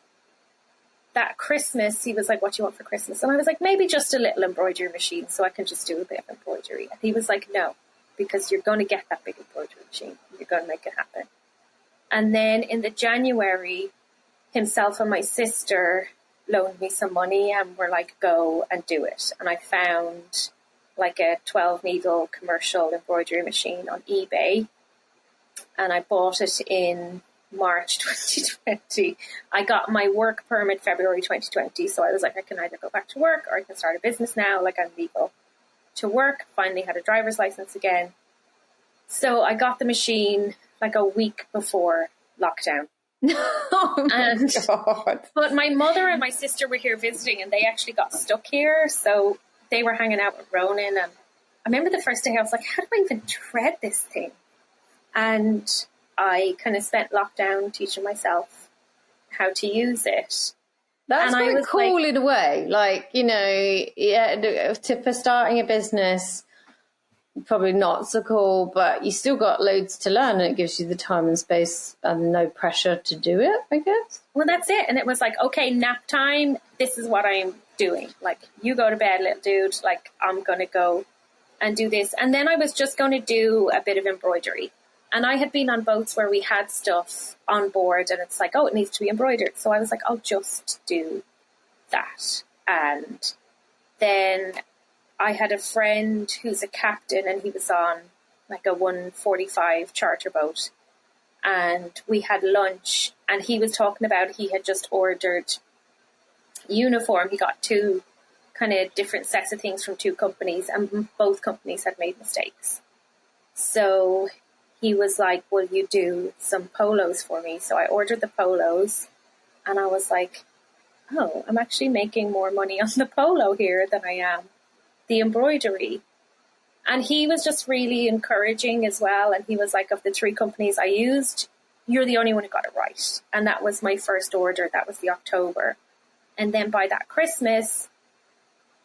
S5: that Christmas, he was like, what do you want for Christmas? And I was like, maybe just a little embroidery machine so I can just do a bit of embroidery. And he was like, no, because you're going to get that big embroidery machine. You're going to make it happen. And then in the January, himself and my sister loaned me some money and were like, go and do it. And I found like a 12 needle commercial embroidery machine on eBay. And I bought it in March 2020. I got my work permit February 2020. So I was like, I can either go back to work or I can start a business now. Like, I'm legal to work. Finally had a driver's license again. So I got the machine like a week before lockdown.
S4: Oh my God.
S5: But my mother and my sister were here visiting, and they actually got stuck here. So they were hanging out with Ronan. And I remember the first day I was like, how do I even thread this thing? And I kind of spent lockdown teaching myself how to use it.
S4: That's quite cool, like, in a way. Like, you know, yeah, for starting a business, probably not so cool, but you still got loads to learn, and it gives you the time and space and no pressure to do it, I guess.
S5: Well, that's it. And it was like, okay, nap time, this is what I'm doing. Like, you go to bed, little dude. Like, I'm going to go and do this. And then I was just going to do a bit of embroidery. And I had been on boats where we had stuff on board, and it's like, oh, it needs to be embroidered. So I was like, I'll just do that. And then I had a friend who's a captain, and he was on like a 145 charter boat. And we had lunch, and he was talking about he had just ordered uniform. He got 2 kind of different sets of things from 2 companies, and both companies had made mistakes. So he was like, will you do some polos for me? So I ordered the polos, and I was like, oh, I'm actually making more money on the polo here than I am the embroidery. And he was just really encouraging as well. And he was like, of the 3 companies I used, you're the only one who got it right. And that was my first order. That was the October. And then by that Christmas,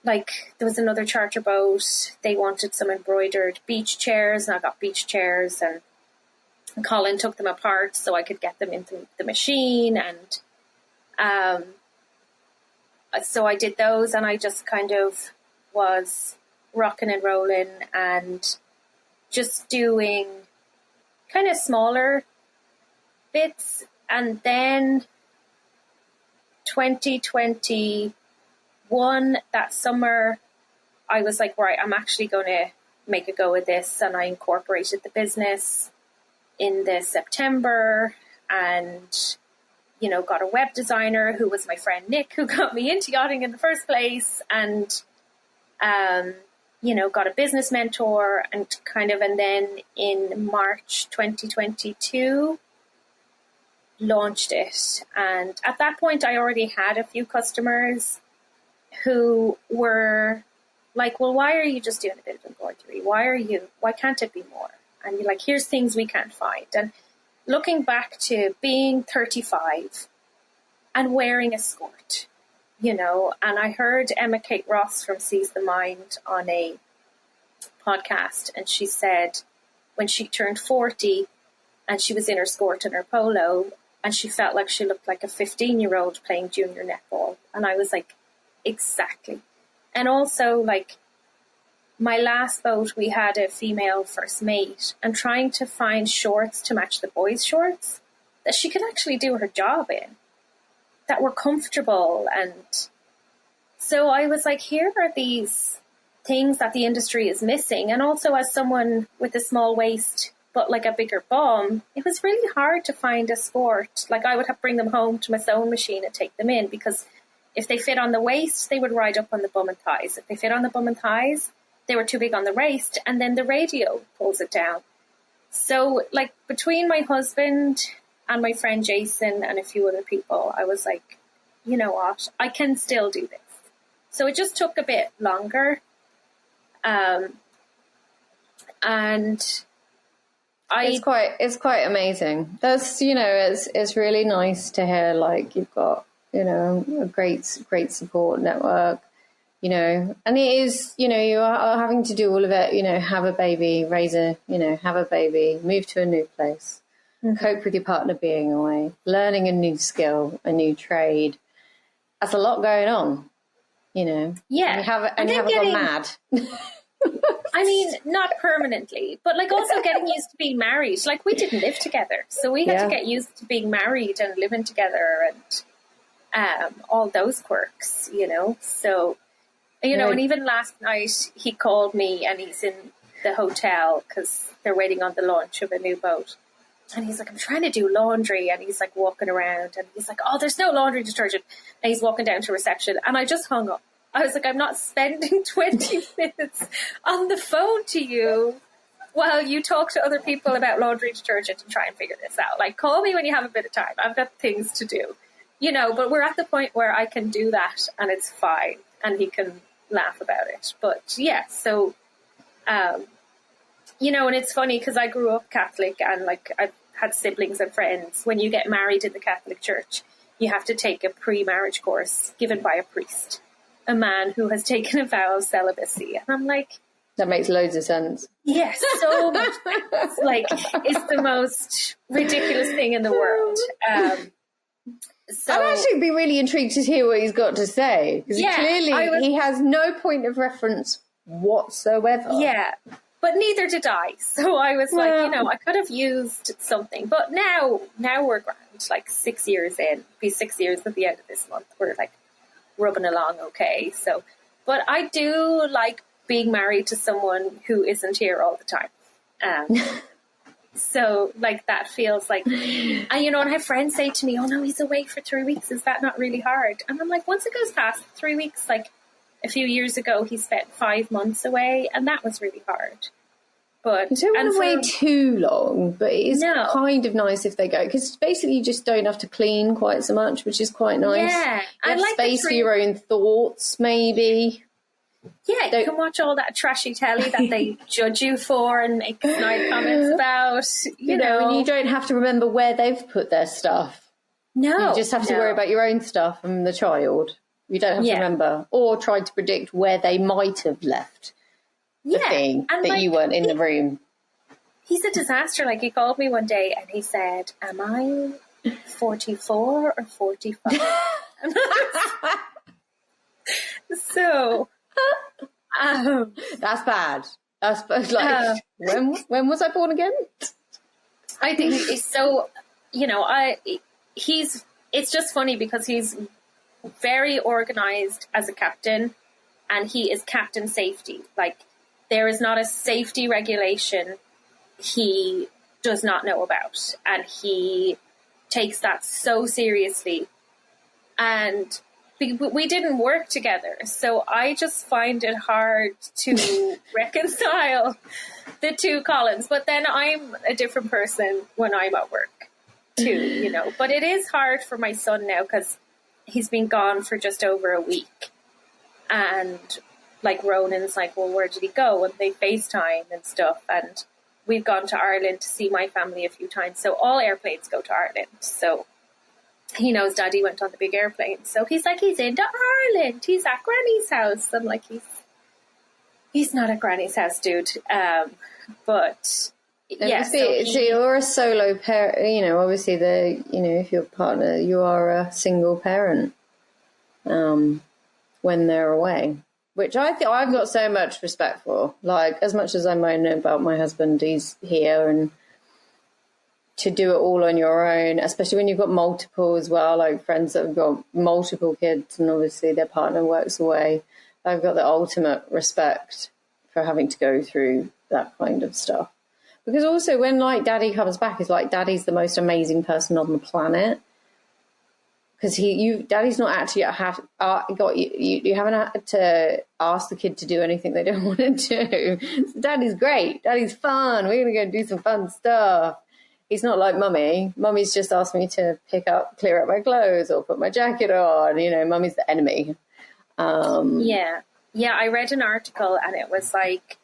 S5: like, there was another charter boat. They wanted some embroidered beach chairs, and I got beach chairs, and Colin took them apart so I could get them into the machine. And so I did those, and I just kind of was rocking and rolling and just doing kind of smaller bits. And then 2021, that summer, I was like, right, I'm actually going to make a go of this. And I incorporated the business in the September, and, you know, got a web designer who was my friend Nick, who got me into yachting in the first place. And you know, got a business mentor, and then in March 2022, launched it. And at that point, I already had a few customers who were like, well, why are you just doing a bit of embroidery? Why can't it be more? And you're like, here's things we can't find. And looking back to being 35 and wearing a skirt, you know, and I heard Emma Kate Ross from Seize the Mind on a podcast, and she said when she turned 40 and she was in her skirt and her polo, and she felt like she looked like a 15-year-old playing junior netball. And I was like, exactly. And also, like, my last boat, we had a female first mate, and trying to find shorts to match the boys' shorts that she could actually do her job in, that were comfortable. And so I was like, here are these things that the industry is missing. And also, as someone with a small waist but like a bigger bum, it was really hard to find a skirt. Like, I would have to bring them home to my sewing machine and take them in, because if they fit on the waist, they would ride up on the bum and thighs. If they fit on the bum and thighs, they were too big on the waist, and then the radio pulls it down. So, like, between my husband and my friend Jason and a few other people, I was like, you know what, I can still do this. So it just took a bit longer. And
S4: it's quite amazing. That's, you know, it's really nice to hear, like, you've got, you know, a great support network, you know, and it is, you know, you are having to do all of it, you know, have a baby, have a baby, move to a new place, cope with your partner being away, learning a new skill, a new trade. That's a lot going on, you know.
S5: Yeah.
S4: And you haven't gone mad.
S5: I mean, not permanently, but like also getting used to being married. Like, we didn't live together, so we had to get used to being married and living together, and all those quirks, you know. So, you know, and even last night he called me, and he's in the hotel because they're waiting on the launch of a new boat. And he's like, I'm trying to do laundry. And he's like walking around, and he's like, oh, there's no laundry detergent. And he's walking down to reception, and I just hung up. I was like, I'm not spending 20 minutes on the phone to you while you talk to other people about laundry detergent and try and figure this out. Like, call me when you have a bit of time. I've got things to do, you know, but we're at the point where I can do that and it's fine, and he can laugh about it. But yeah, so, you know, and it's funny because I grew up Catholic, and like I've had siblings and friends. When you get married in the Catholic Church, you have to take a pre-marriage course given by a priest, a man who has taken a vow of celibacy. And I'm like,
S4: that makes loads of sense.
S5: Yes, so much sense. Like, it's the most ridiculous thing in the world. So
S4: I'd actually be really intrigued to hear what he's got to say, because clearly he has no point of reference whatsoever.
S5: Yeah, but neither did I. So I was like, you know, I could have used something. But now we're grand, like 6 years in. Be 6 years at the end of this month. We're like rubbing along okay. So, but I do like being married to someone who isn't here all the time. So like that feels like, and you know, and I have friends say to me, oh no, he's away for 3 weeks. Is that not really hard? And I'm like, once it goes past 3 weeks, like a few years ago, he spent 5 months away, and that was really hard. But
S4: you don't want to wait too long, but it is kind of nice if they go, because basically you just don't have to clean quite so much, which is quite nice.
S5: Yeah,
S4: you have space for your own thoughts, maybe.
S5: Yeah, you can watch all that trashy telly that they judge you for and make snide comments about. You know,
S4: and you don't have to remember where they've put their stuff.
S5: No,
S4: you just have to worry about your own stuff and the child. You don't have to remember or try to predict where they might have left the thing that like, you weren't in the room.
S5: He's a disaster. Like, he called me one day and he said, am I 44 or 45? So,
S4: that's bad. That's like, when was I born again?
S5: I think he's so, you know, it's just funny because he's very organized as a captain, and he is captain safety. Like, there is not a safety regulation he does not know about, and he takes that so seriously. And we didn't work together, so I just find it hard to reconcile the two columns. But then I'm a different person when I'm at work too, you know. But it is hard for my son now because he's been gone for just over a week, and like Ronan's like, well, where did he go? And they FaceTime and stuff. And we've gone to Ireland to see my family a few times. So all airplanes go to Ireland. So he knows Daddy went on the big airplane. So he's like, he's into Ireland. He's at Granny's house. I'm like, he's not at Granny's house, dude. But yeah.
S4: So you're a solo parent, you know, obviously if you're a partner, you are a single parent when they're away, which I think I've got so much respect for. Like, as much as I moan about my husband, he's here, and to do it all on your own, especially when you've got multiple as well, like friends that have got multiple kids and obviously their partner works away. I've got the ultimate respect for having to go through that kind of stuff. Because also when like Daddy comes back, it's like Daddy's the most amazing person on the planet. Because Daddy's not actually you haven't had to ask the kid to do anything they don't want to do. So Daddy's great. Daddy's fun. We're going to go do some fun stuff. He's not like Mummy. Mummy's just asked me to clear up my clothes or put my jacket on. You know, Mummy's the enemy.
S5: Yeah, I read an article and it was like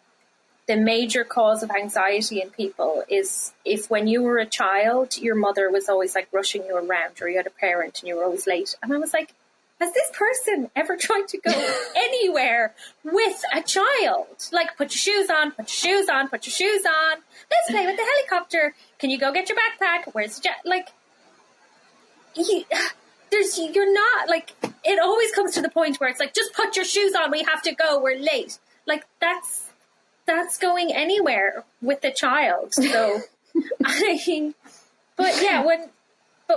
S5: the major cause of anxiety in people is if when you were a child, your mother was always like rushing you around, or you had a parent and you were always late. And I was like, has this person ever tried to go anywhere with a child? Like, put your shoes on, put your shoes on, put your shoes on. Let's play with the helicopter. Can you go get your backpack? Where's the jet? Like, you're not, like, it always comes to the point where it's like, just put your shoes on. We have to go. We're late. Like, that's going anywhere with the child. So,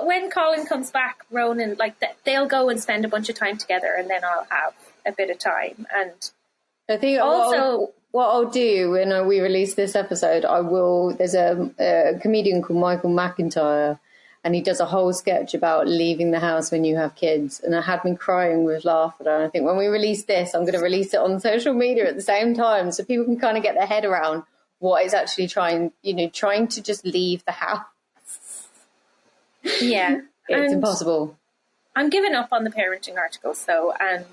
S5: when Colin comes back, Ronan, like, they'll go and spend a bunch of time together, and then I'll have a bit of time. And
S4: I think also what I'll do when we release this episode, there's a comedian called Michael McIntyre, and he does a whole sketch about leaving the house when you have kids. And I had me crying with laughter. And I think when we release this, I'm going to release it on social media at the same time so people can kind of get their head around what it's actually trying to just leave the house.
S5: Yeah.
S4: It's impossible.
S5: I'm giving up on the parenting articles, though. And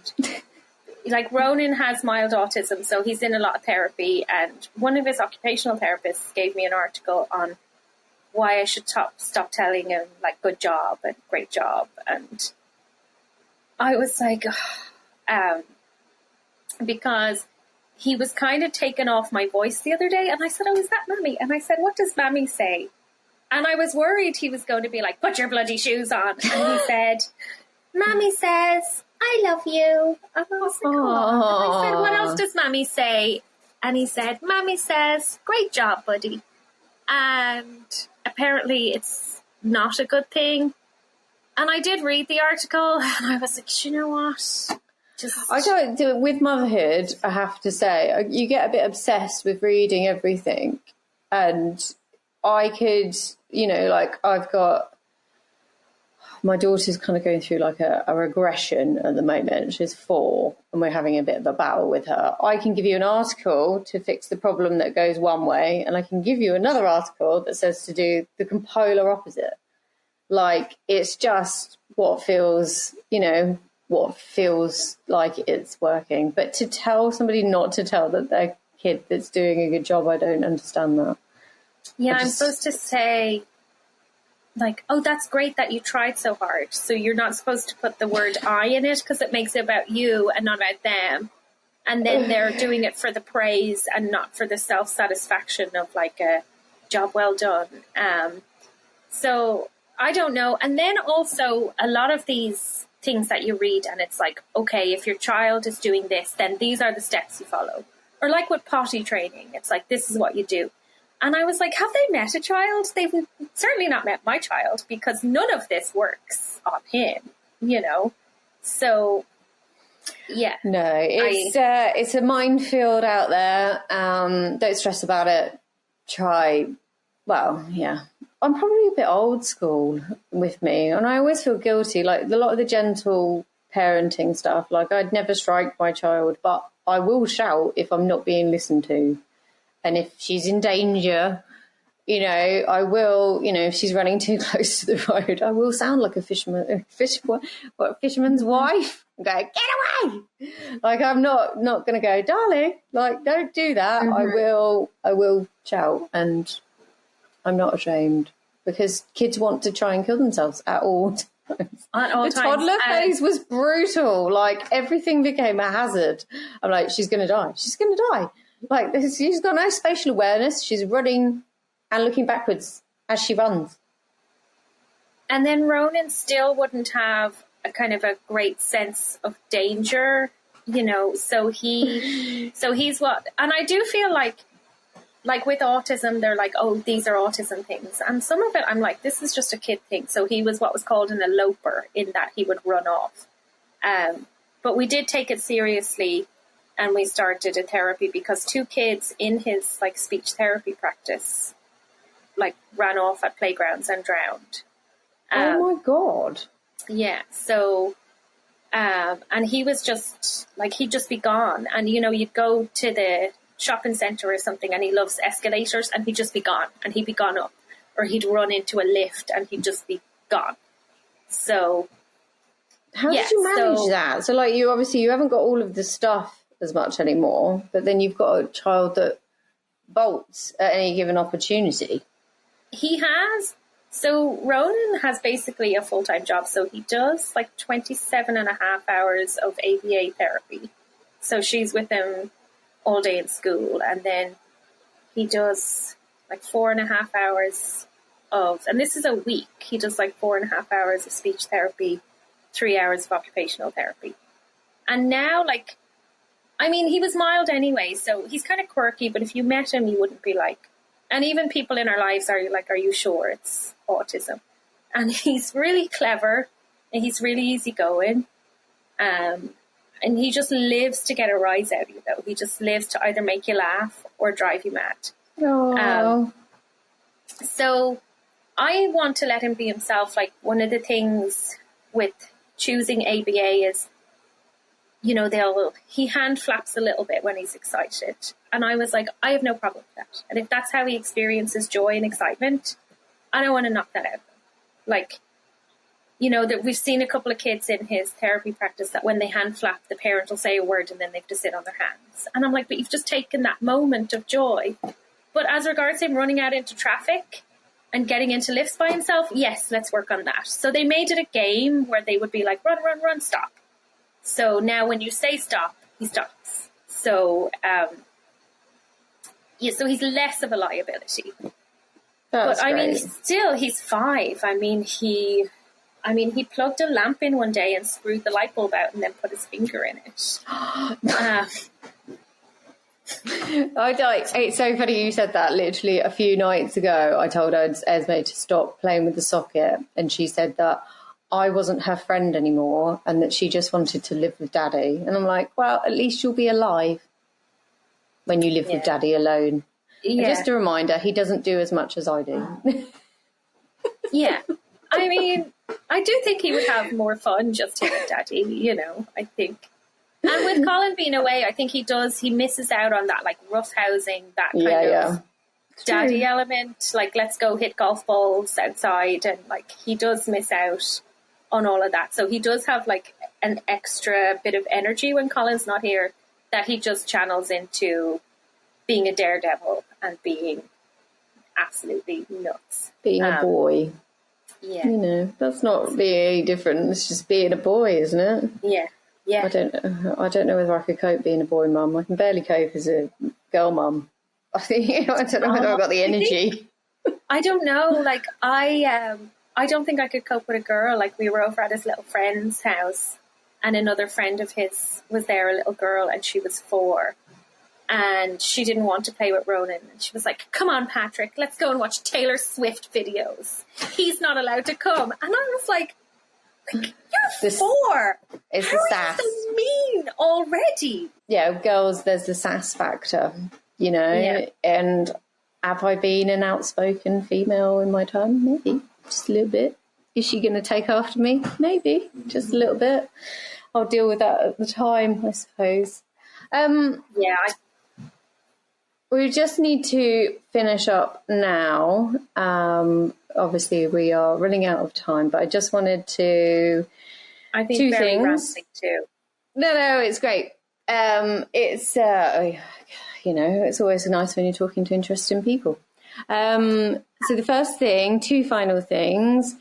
S5: like Ronan has mild autism, so he's in a lot of therapy. And one of his occupational therapists gave me an article on why I should stop telling him like good job and great job. And I was like, because he was kind of taken off my voice the other day. And I said, oh, is that Mammy? And I said, what does Mammy say? And I was worried he was going to be like, put your bloody shoes on. And he said, Mammy says, I love you. And I was like, oh. And I said, what else does Mammy say? And he said, Mammy says, great job, buddy. And apparently it's not a good thing. And I did read the article and I was like, you know what?
S4: I don't do it with motherhood. I have to say, you get a bit obsessed with reading everything. And I could, I've got my daughter's kind of going through like a regression at the moment. She's 4 and we're having a bit of a battle with her. I can give you an article to fix the problem that goes one way, and I can give you another article that says to do the polar opposite. Like, it's just what feels like it's working. But to tell somebody not to tell that their kid that's doing a good job, I don't understand that.
S5: Yeah, I'm supposed to say, like, oh, that's great that you tried so hard. So you're not supposed to put the word I in it because it makes it about you and not about them. And then they're doing it for the praise and not for the self-satisfaction of like a job well done. So I don't know. And then also a lot of these things that you read and it's like, okay, if your child is doing this, then these are the steps you follow. Or like with potty training, it's like, this is what you do. And I was like, have they met a child? They've certainly not met my child because none of this works on him, So, yeah.
S4: No, it's a minefield out there. Don't stress about it. I'm probably a bit old school with me. And I always feel guilty. Like a lot of the gentle parenting stuff, like I'd never strike my child, but I will shout if I'm not being listened to. And if she's in danger, You know, I will, you know, if she's running too close to the road, I will sound like a fisherman's wife. And go, get away! Like, I'm not going to go, darling, like, don't do that. I will shout, and I'm not ashamed, because kids want to try and kill themselves at all times. The toddler phase was brutal. Like, everything became a hazard. I'm like, she's going to die. She's going to die. Like, she's got no spatial awareness. She's running and looking backwards as she runs.
S5: And then Ronan still wouldn't have a kind of a great sense of danger, you know, so he's what, and I do feel like with autism, they're like, oh, these are autism things. And some of it, I'm like, this is just a kid thing. So he was what was called an eloper, in that he would run off. But we did take it seriously, and we started a therapy, because 2 kids in his like speech therapy practice like ran off at playgrounds and drowned.
S4: Oh my God.
S5: Yeah. So, and he was just like, he'd just be gone. And, you know, you'd go to the shopping centre or something, and he loves escalators, and he'd just be gone, and he'd be gone up, or he'd run into a lift and he'd just be gone. So
S4: how did you manage that? So like, you haven't got all of the stuff as much anymore, but then you've got a child that bolts at any given opportunity.
S5: He has. So Ronan has basically a full-time job. So he does like 27 and a half hours of ABA therapy. So she's with him all day in school. And then he does like 4.5 hours of, and this is a week, he does like 4.5 hours of speech therapy, 3 hours of occupational therapy. And now, like, I mean, he was mild anyway, so he's kind of quirky, but if you met him, you wouldn't be like, and even people in our lives are like, are you sure it's autism? And he's really clever, and he's really easygoing. And he just lives to get a rise out of you, though. He just lives to either make you laugh or drive you mad. So I want to let him be himself. Like, one of the things with choosing ABA is, you know, he hand flaps a little bit when he's excited. And I was like, I have no problem with that. And if that's how he experiences joy and excitement, I don't want to knock that out. Like, you know, that we've seen a couple of kids in his therapy practice that when they hand flap, the parent will say a word and then they have to sit on their hands. And I'm like, but you've just taken that moment of joy. But as regards him running out into traffic and getting into lifts by himself, yes, let's work on that. So they made it a game where they would be like, run, run, run, stop. So now when you say stop, he stops. So, so he's less of a liability.
S4: That's
S5: but I
S4: great.
S5: mean, still, he's 5. I mean, he plugged a lamp in one day and screwed the light bulb out and then put his finger in it.
S4: It's so funny you said that. Literally a few nights ago, I told Esme to stop playing with the socket, and she said that I wasn't her friend anymore and that she just wanted to live with Daddy. And I'm like, well, at least you'll be alive when you live with Daddy alone. Yeah. Just a reminder, he doesn't do as much as I do.
S5: Yeah. I mean, I do think he would have more fun just him and Daddy, you know, I think. And with Colin being away, I think he misses out on that, like, roughhousing, that kind of Daddy element, like, let's go hit golf balls outside, and, like, he does miss out on all of that. So he does have, like, an extra bit of energy when Colin's not here that he just channels into being a daredevil and being absolutely nuts.
S4: Being a boy.
S5: Yeah.
S4: You know, that's not being any different. It's just being a boy, isn't it?
S5: Yeah. Yeah.
S4: I don't know whether I could cope being a boy mum. I can barely cope as a girl mum. I think, I don't know whether I've got the energy.
S5: I don't know. Like, I don't think I could cope with a girl. Like, we were over at his little friend's house, and another friend of his was there, a little girl, and she was 4. And she didn't want to play with Ronan. And she was like, come on, Patrick, let's go and watch Taylor Swift videos. He's not allowed to come. And I was like, you're 4.
S4: It's
S5: How
S4: the sass.
S5: are you so mean already?
S4: Yeah, girls, there's the sass factor, you know.
S5: Yeah.
S4: And have I been an outspoken female in my time? Maybe. Just a little bit. Is she going to take after me? Maybe. Just a little bit. I'll deal with that at the time, I suppose. We just need to finish up now. Obviously, we are running out of time, but I just wanted to...
S5: I think
S4: two
S5: very
S4: things.
S5: rambling too.
S4: No, it's great. It's, it's always nice when you're talking to interesting people. So the first thing, two final things.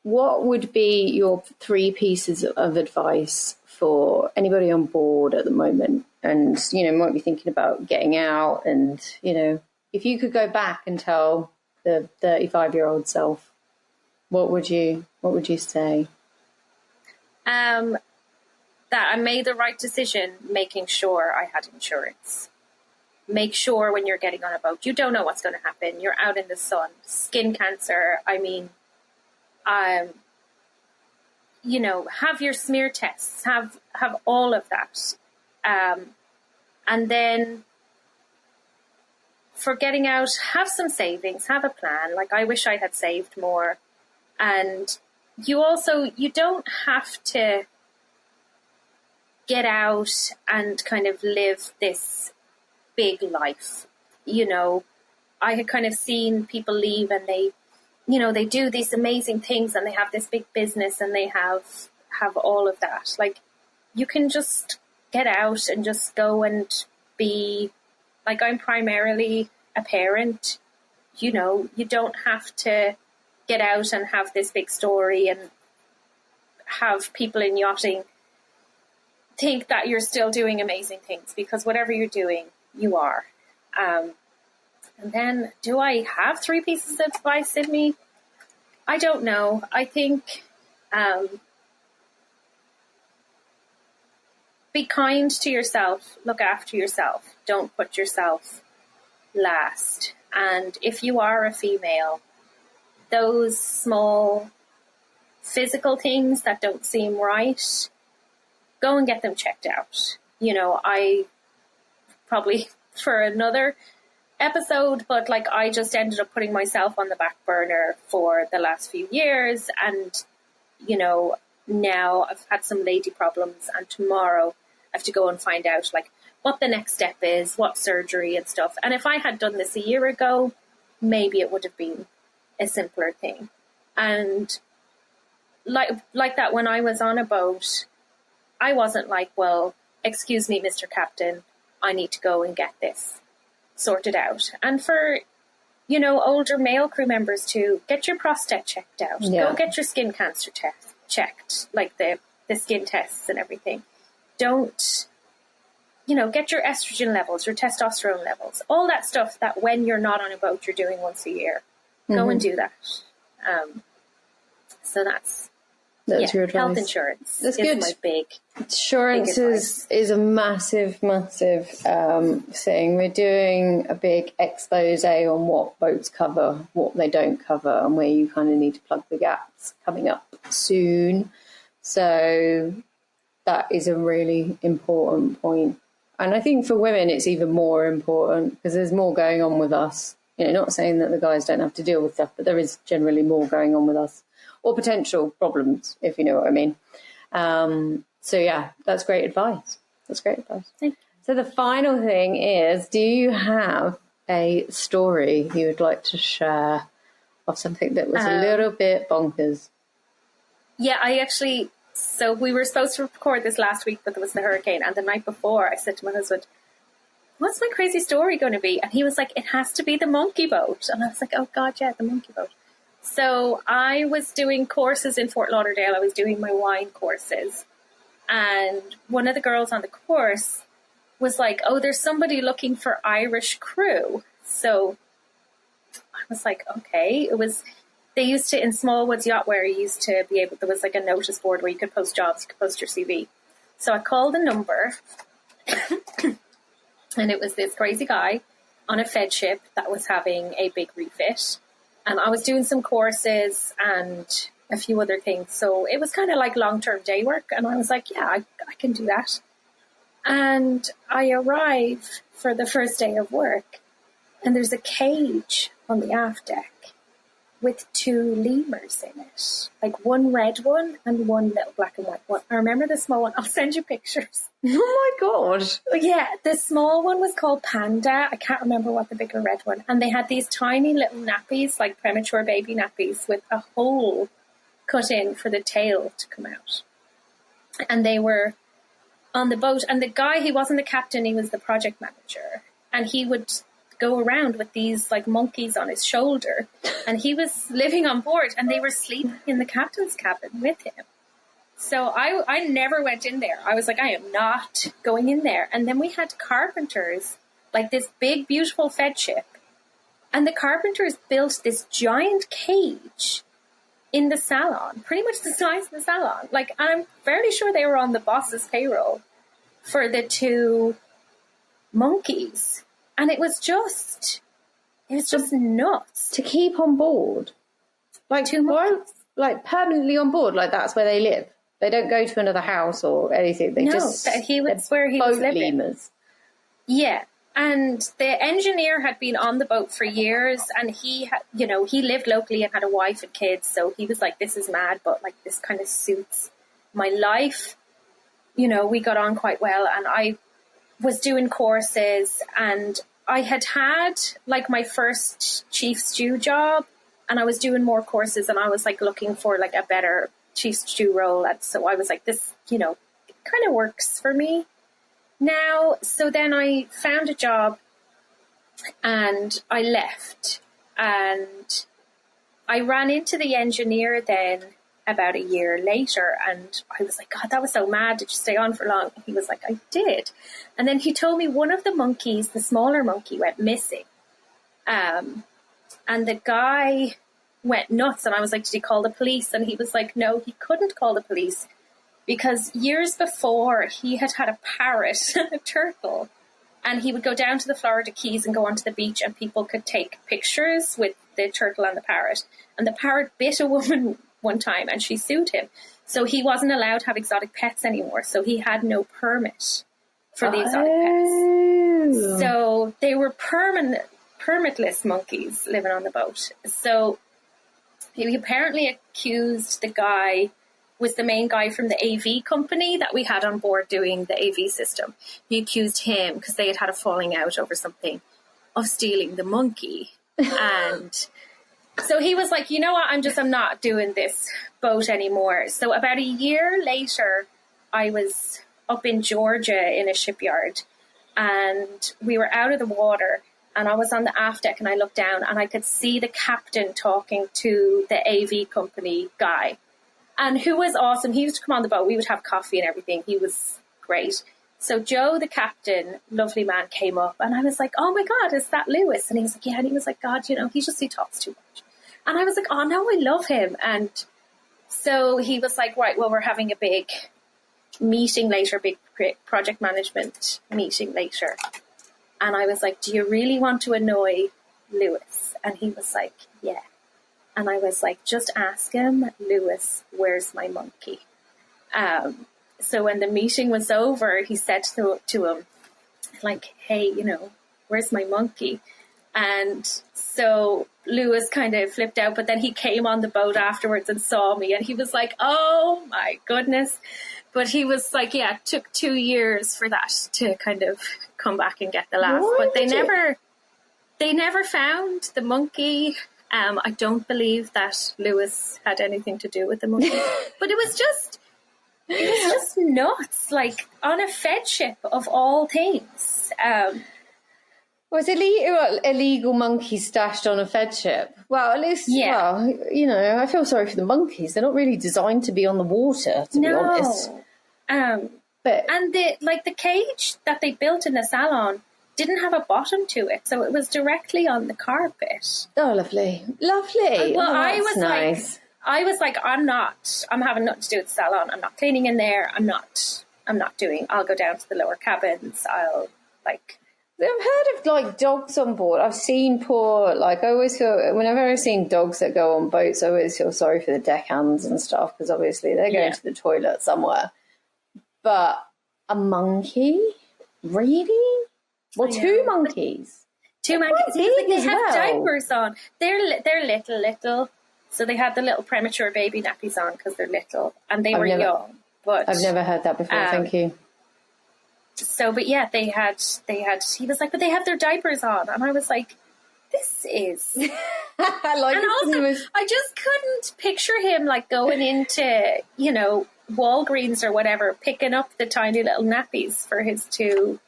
S4: What would be your 3 pieces of advice for anybody on board at the moment and, might be thinking about getting out and, if you could go back and tell the 35-year-old self, what would you say?
S5: That I made the right decision making sure I had insurance. Make sure when you're getting on a boat, you don't know what's going to happen. You're out in the sun, skin cancer. I mean, have your smear tests, have all of that. And then for getting out, have some savings, have a plan. Like, I wish I had saved more. And you don't have to get out and kind of live this big life. I had kind of seen people leave and they do these amazing things and they have this big business and they have all of that. Like, you can just get out and just go and be, like, I'm primarily a parent. You don't have to get out and have this big story and have people in yachting think that you're still doing amazing things, because whatever you're doing, you are. And then, do I have 3 pieces of advice in me? I don't know. I think be kind to yourself, look after yourself, don't put yourself last. And if you are a female, those small physical things that don't seem right, go and get them checked out. I probably for another episode, but like, I just ended up putting myself on the back burner for the last few years. And, now I've had some lady problems and tomorrow I have to go and find out like what the next step is, what surgery and stuff. And if I had done this a year ago, maybe it would have been a simpler thing. And like that, when I was on a boat, I wasn't like, well, excuse me, Mr. Captain, I need to go and get this sorted out. And for, older male crew members too, get your prostate checked out.
S4: Yeah.
S5: Go get your skin cancer test checked, like the skin tests and everything. Don't, get your estrogen levels, your testosterone levels, all that stuff that when you're not on a boat, you're doing once a year. Go and do that. So that's your advice. Health insurance
S4: That's
S5: is
S4: good.
S5: my big
S4: Insurance is a massive thing. We're doing a big expose on what boats cover, what they don't cover, and where you kind of need to plug the gaps, coming up soon. So that is a really important point. And I think for women, it's even more important because there's more going on with us. Not saying that the guys don't have to deal with stuff, but there is generally more going on with us, or potential problems, if you know what I mean. So yeah, that's great advice. Thank you. So the final thing is, do you have a story you would like to share of something that was a little bit bonkers?
S5: Yeah, so we were supposed to record this last week, but there was the hurricane. And the night before I said to my husband, what's my crazy story going to be? And he was like, it has to be the monkey boat. And I was like, oh God, yeah, the monkey boat. So I was doing courses in Fort Lauderdale. I was doing my wine courses. And one of the girls on the course was like, oh, there's somebody looking for Irish crew. So I was like, okay. They used to, in Smallwoods Yachtwear, there was like a notice board where you could post jobs, you could post your CV. So I called the number and it was this crazy guy on a Fed ship that was having a big refit. And I was doing some courses and a few other things. So it was kind of like long-term day work. And I was like, yeah, I can do that. And I arrive for the first day of work and there's a cage on the aft deck. with 2 lemurs in it, like one red one and one little black and white one. I remember the small one. I'll send you pictures.
S4: Oh my God.
S5: Yeah, the small one was called Panda. I can't remember what the bigger red one. And they had these tiny little nappies, like premature baby nappies, with a hole cut in for the tail to come out. And they were on the boat. And the guy, he wasn't the captain, he was the project manager. And he would go around with these like monkeys on his shoulder, and he was living on board, and they were sleeping in the captain's cabin with him. So I never went in there. I was like, I am not going in there. And then we had carpenters, like this big, beautiful fed ship, and the carpenters built this giant cage in the salon, pretty much the size of the salon. Like, I'm fairly sure they were on the boss's payroll for the 2 monkeys. And it was just nuts.
S4: To keep on board? Like, like permanently on board? Like, that's where they live? They don't go to another house or anything?
S5: That's where he was living.
S4: Lemurs.
S5: Yeah. And the engineer had been on the boat for years, and he had, he lived locally and had a wife and kids. So he was like, this is mad, but like this kind of suits my life. We got on quite well, and I was doing courses, and I had like my first chief stew job, and I was doing more courses, and I was like looking for like a better chief stew role. And so I was like, this, it kind of works for me now. So then I found a job and I left, and I ran into the engineer then about a year later, and I was like, God, that was so mad. Did you stay on for long? And he was like, I did. And then he told me one of the monkeys, the smaller monkey, went missing. And the guy went nuts, and I was like, did he call the police? And he was like, no, he couldn't call the police, because years before he had a parrot, a turtle, and he would go down to the Florida Keys and go onto the beach, and people could take pictures with the turtle and the parrot. And the parrot bit a woman one time, and she sued him. So he wasn't allowed to have exotic pets anymore. So he had no permit for the exotic pets. So they were permitless monkeys living on the boat. So he apparently accused the guy, was the main guy from the AV company that we had on board doing the AV system. He accused him, because they had a falling out over something, of stealing the monkey. And so he was like, you know what, I'm not doing this boat anymore. So about a year later, I was up in Georgia in a shipyard, and we were out of the water, and I was on the aft deck, and I looked down, and I could see the captain talking to the AV company guy, and who was awesome. He used to come on the boat. We would have coffee and everything. He was great. So Joe, the captain, lovely man, came up, and I was like, oh my God, is that Lewis? And he was like, yeah. And he was like, God, he talks too much. And I was like, oh no, I love him. And so he was like, right, well, we're having a big meeting later, big project management meeting later. And I was like, do you really want to annoy Lewis? And he was like, yeah. And I was like, just ask him, Lewis, where's my monkey? So when the meeting was over, he said to him, like, hey, where's my monkey? And so Lewis kind of flipped out, but then he came on the boat afterwards and saw me, and he was like, oh my goodness. But he was like, yeah, it took 2 years for that to kind of come back and get the laugh. But they never found the monkey. I don't believe that Lewis had anything to do with the monkey, but it was just nuts, like on a fed ship of all things.
S4: Was illegal monkeys stashed on a fed ship? Well, at least, I feel sorry for the monkeys. They're not really designed to be on the water, to be honest. And the cage that they built in the salon didn't have a bottom to it, so it was directly on the carpet. Oh, lovely.
S5: Well,
S4: I was nice.
S5: I was like, I'm having nothing to do with the salon. I'm not cleaning in there. I'll go down to the lower cabins.
S4: I've heard of dogs on board. I've seen I always feel, whenever I've seen dogs that go on boats, I always feel sorry for the deckhands and stuff, because obviously they're going to the toilet somewhere. But a monkey? Really? Well, 2 monkeys.
S5: 2 monkeys.
S4: big
S5: They
S4: as
S5: have
S4: well.
S5: diapers on. They're little. So they had the little premature baby nappies on because they're little, and they were young. But
S4: I've never heard that before. Thank you.
S5: So, but yeah, they had. He was like, but they have their diapers on, and I was like, this is.
S4: I like
S5: And also, I just couldn't picture him like going into, Walgreens or whatever, picking up the tiny little nappies for his 2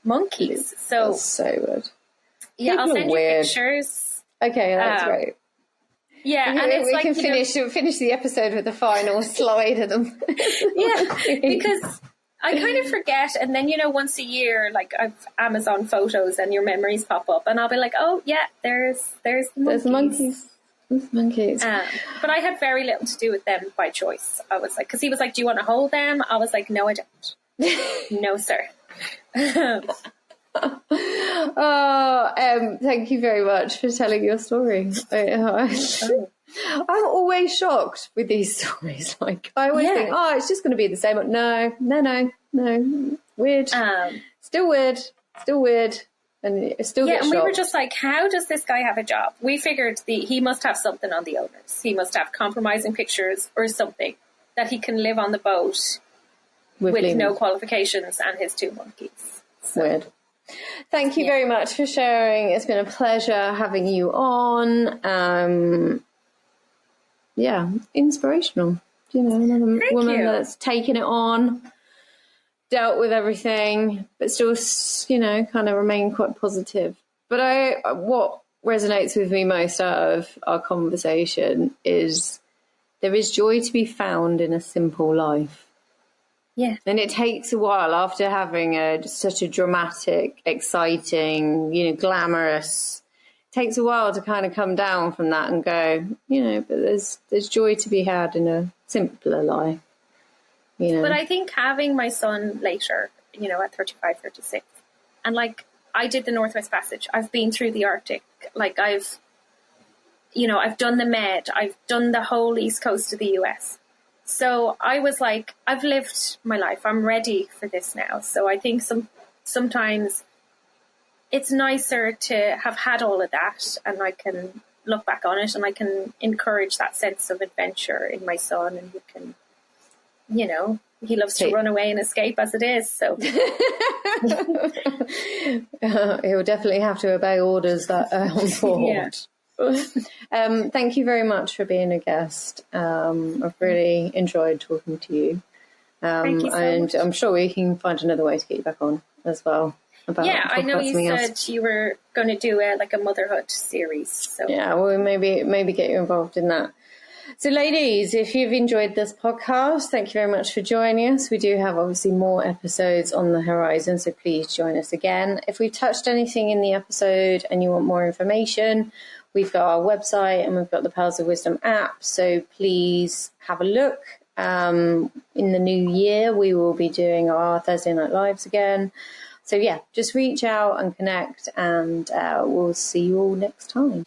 S5: monkeys. So
S4: that's so weird.
S5: Yeah,
S4: People
S5: I'll send you
S4: weird.
S5: pictures.
S4: Okay, that's great.
S5: Yeah,
S4: and
S5: it's
S4: we
S5: like,
S4: can finish the episode with the final slide of them.
S5: Yeah, because I kind of forget, and then once a year, like I've Amazon photos, and your memories pop up, and I'll be like, oh yeah, there's the monkeys.
S4: There's monkeys.
S5: But I had very little to do with them by choice. I was like, because he was like, do you want to hold them? I was like, no, I don't. No, sir.
S4: Thank you very much for telling your story. I'm always shocked with these stories. Like, I always think, it's just going to be the same. No. Weird. Still weird. And it still gets
S5: and we
S4: shocked.
S5: were just like, how does this guy have a job? We figured he must have something on the owners. He must have compromising pictures or something that he can live on the boat with no qualifications and his 2 monkeys. So.
S4: Weird. Thank you very much for sharing. It's been a pleasure having you on. Inspirational. Another woman that's taken it on, dealt with everything, but still, kind of remain quite positive. But what resonates with me most out of our conversation is there is joy to be found in a simple life.
S5: Yeah.
S4: And it takes a while after having such a dramatic, exciting, glamorous. It takes a while to kind of come down from that and go, but there's joy to be had in a simpler life.
S5: But I think having my son later, at 35, 36, and like I did the Northwest Passage, I've been through the Arctic, like I've done the Med, I've done the whole east coast of the US. So I was like, I've lived my life. I'm ready for this now. So I think sometimes it's nicer to have had all of that, and I can look back on it and I can encourage that sense of adventure in my son, and he can, he loves to run away and escape as it is. So
S4: he'll definitely have to obey orders that are on board.
S5: Yeah.
S4: Thank you very much for being a guest. I've really enjoyed talking to you.
S5: Thank you so much.
S4: I'm sure we can find another way to get you back on as well.
S5: I know you said you were going to do a motherhood series. So
S4: yeah, well, maybe get you involved in that. So ladies, if you've enjoyed this podcast, thank you very much for joining us. We do have obviously more episodes on the horizon, so please join us again. If we've touched anything in the episode and you want more information, we've got our website and we've got the Pearls of Wisdom app, so please have a look. In the new year, we will be doing our Thursday Night Lives again. So yeah, just reach out and connect, and we'll see you all next time.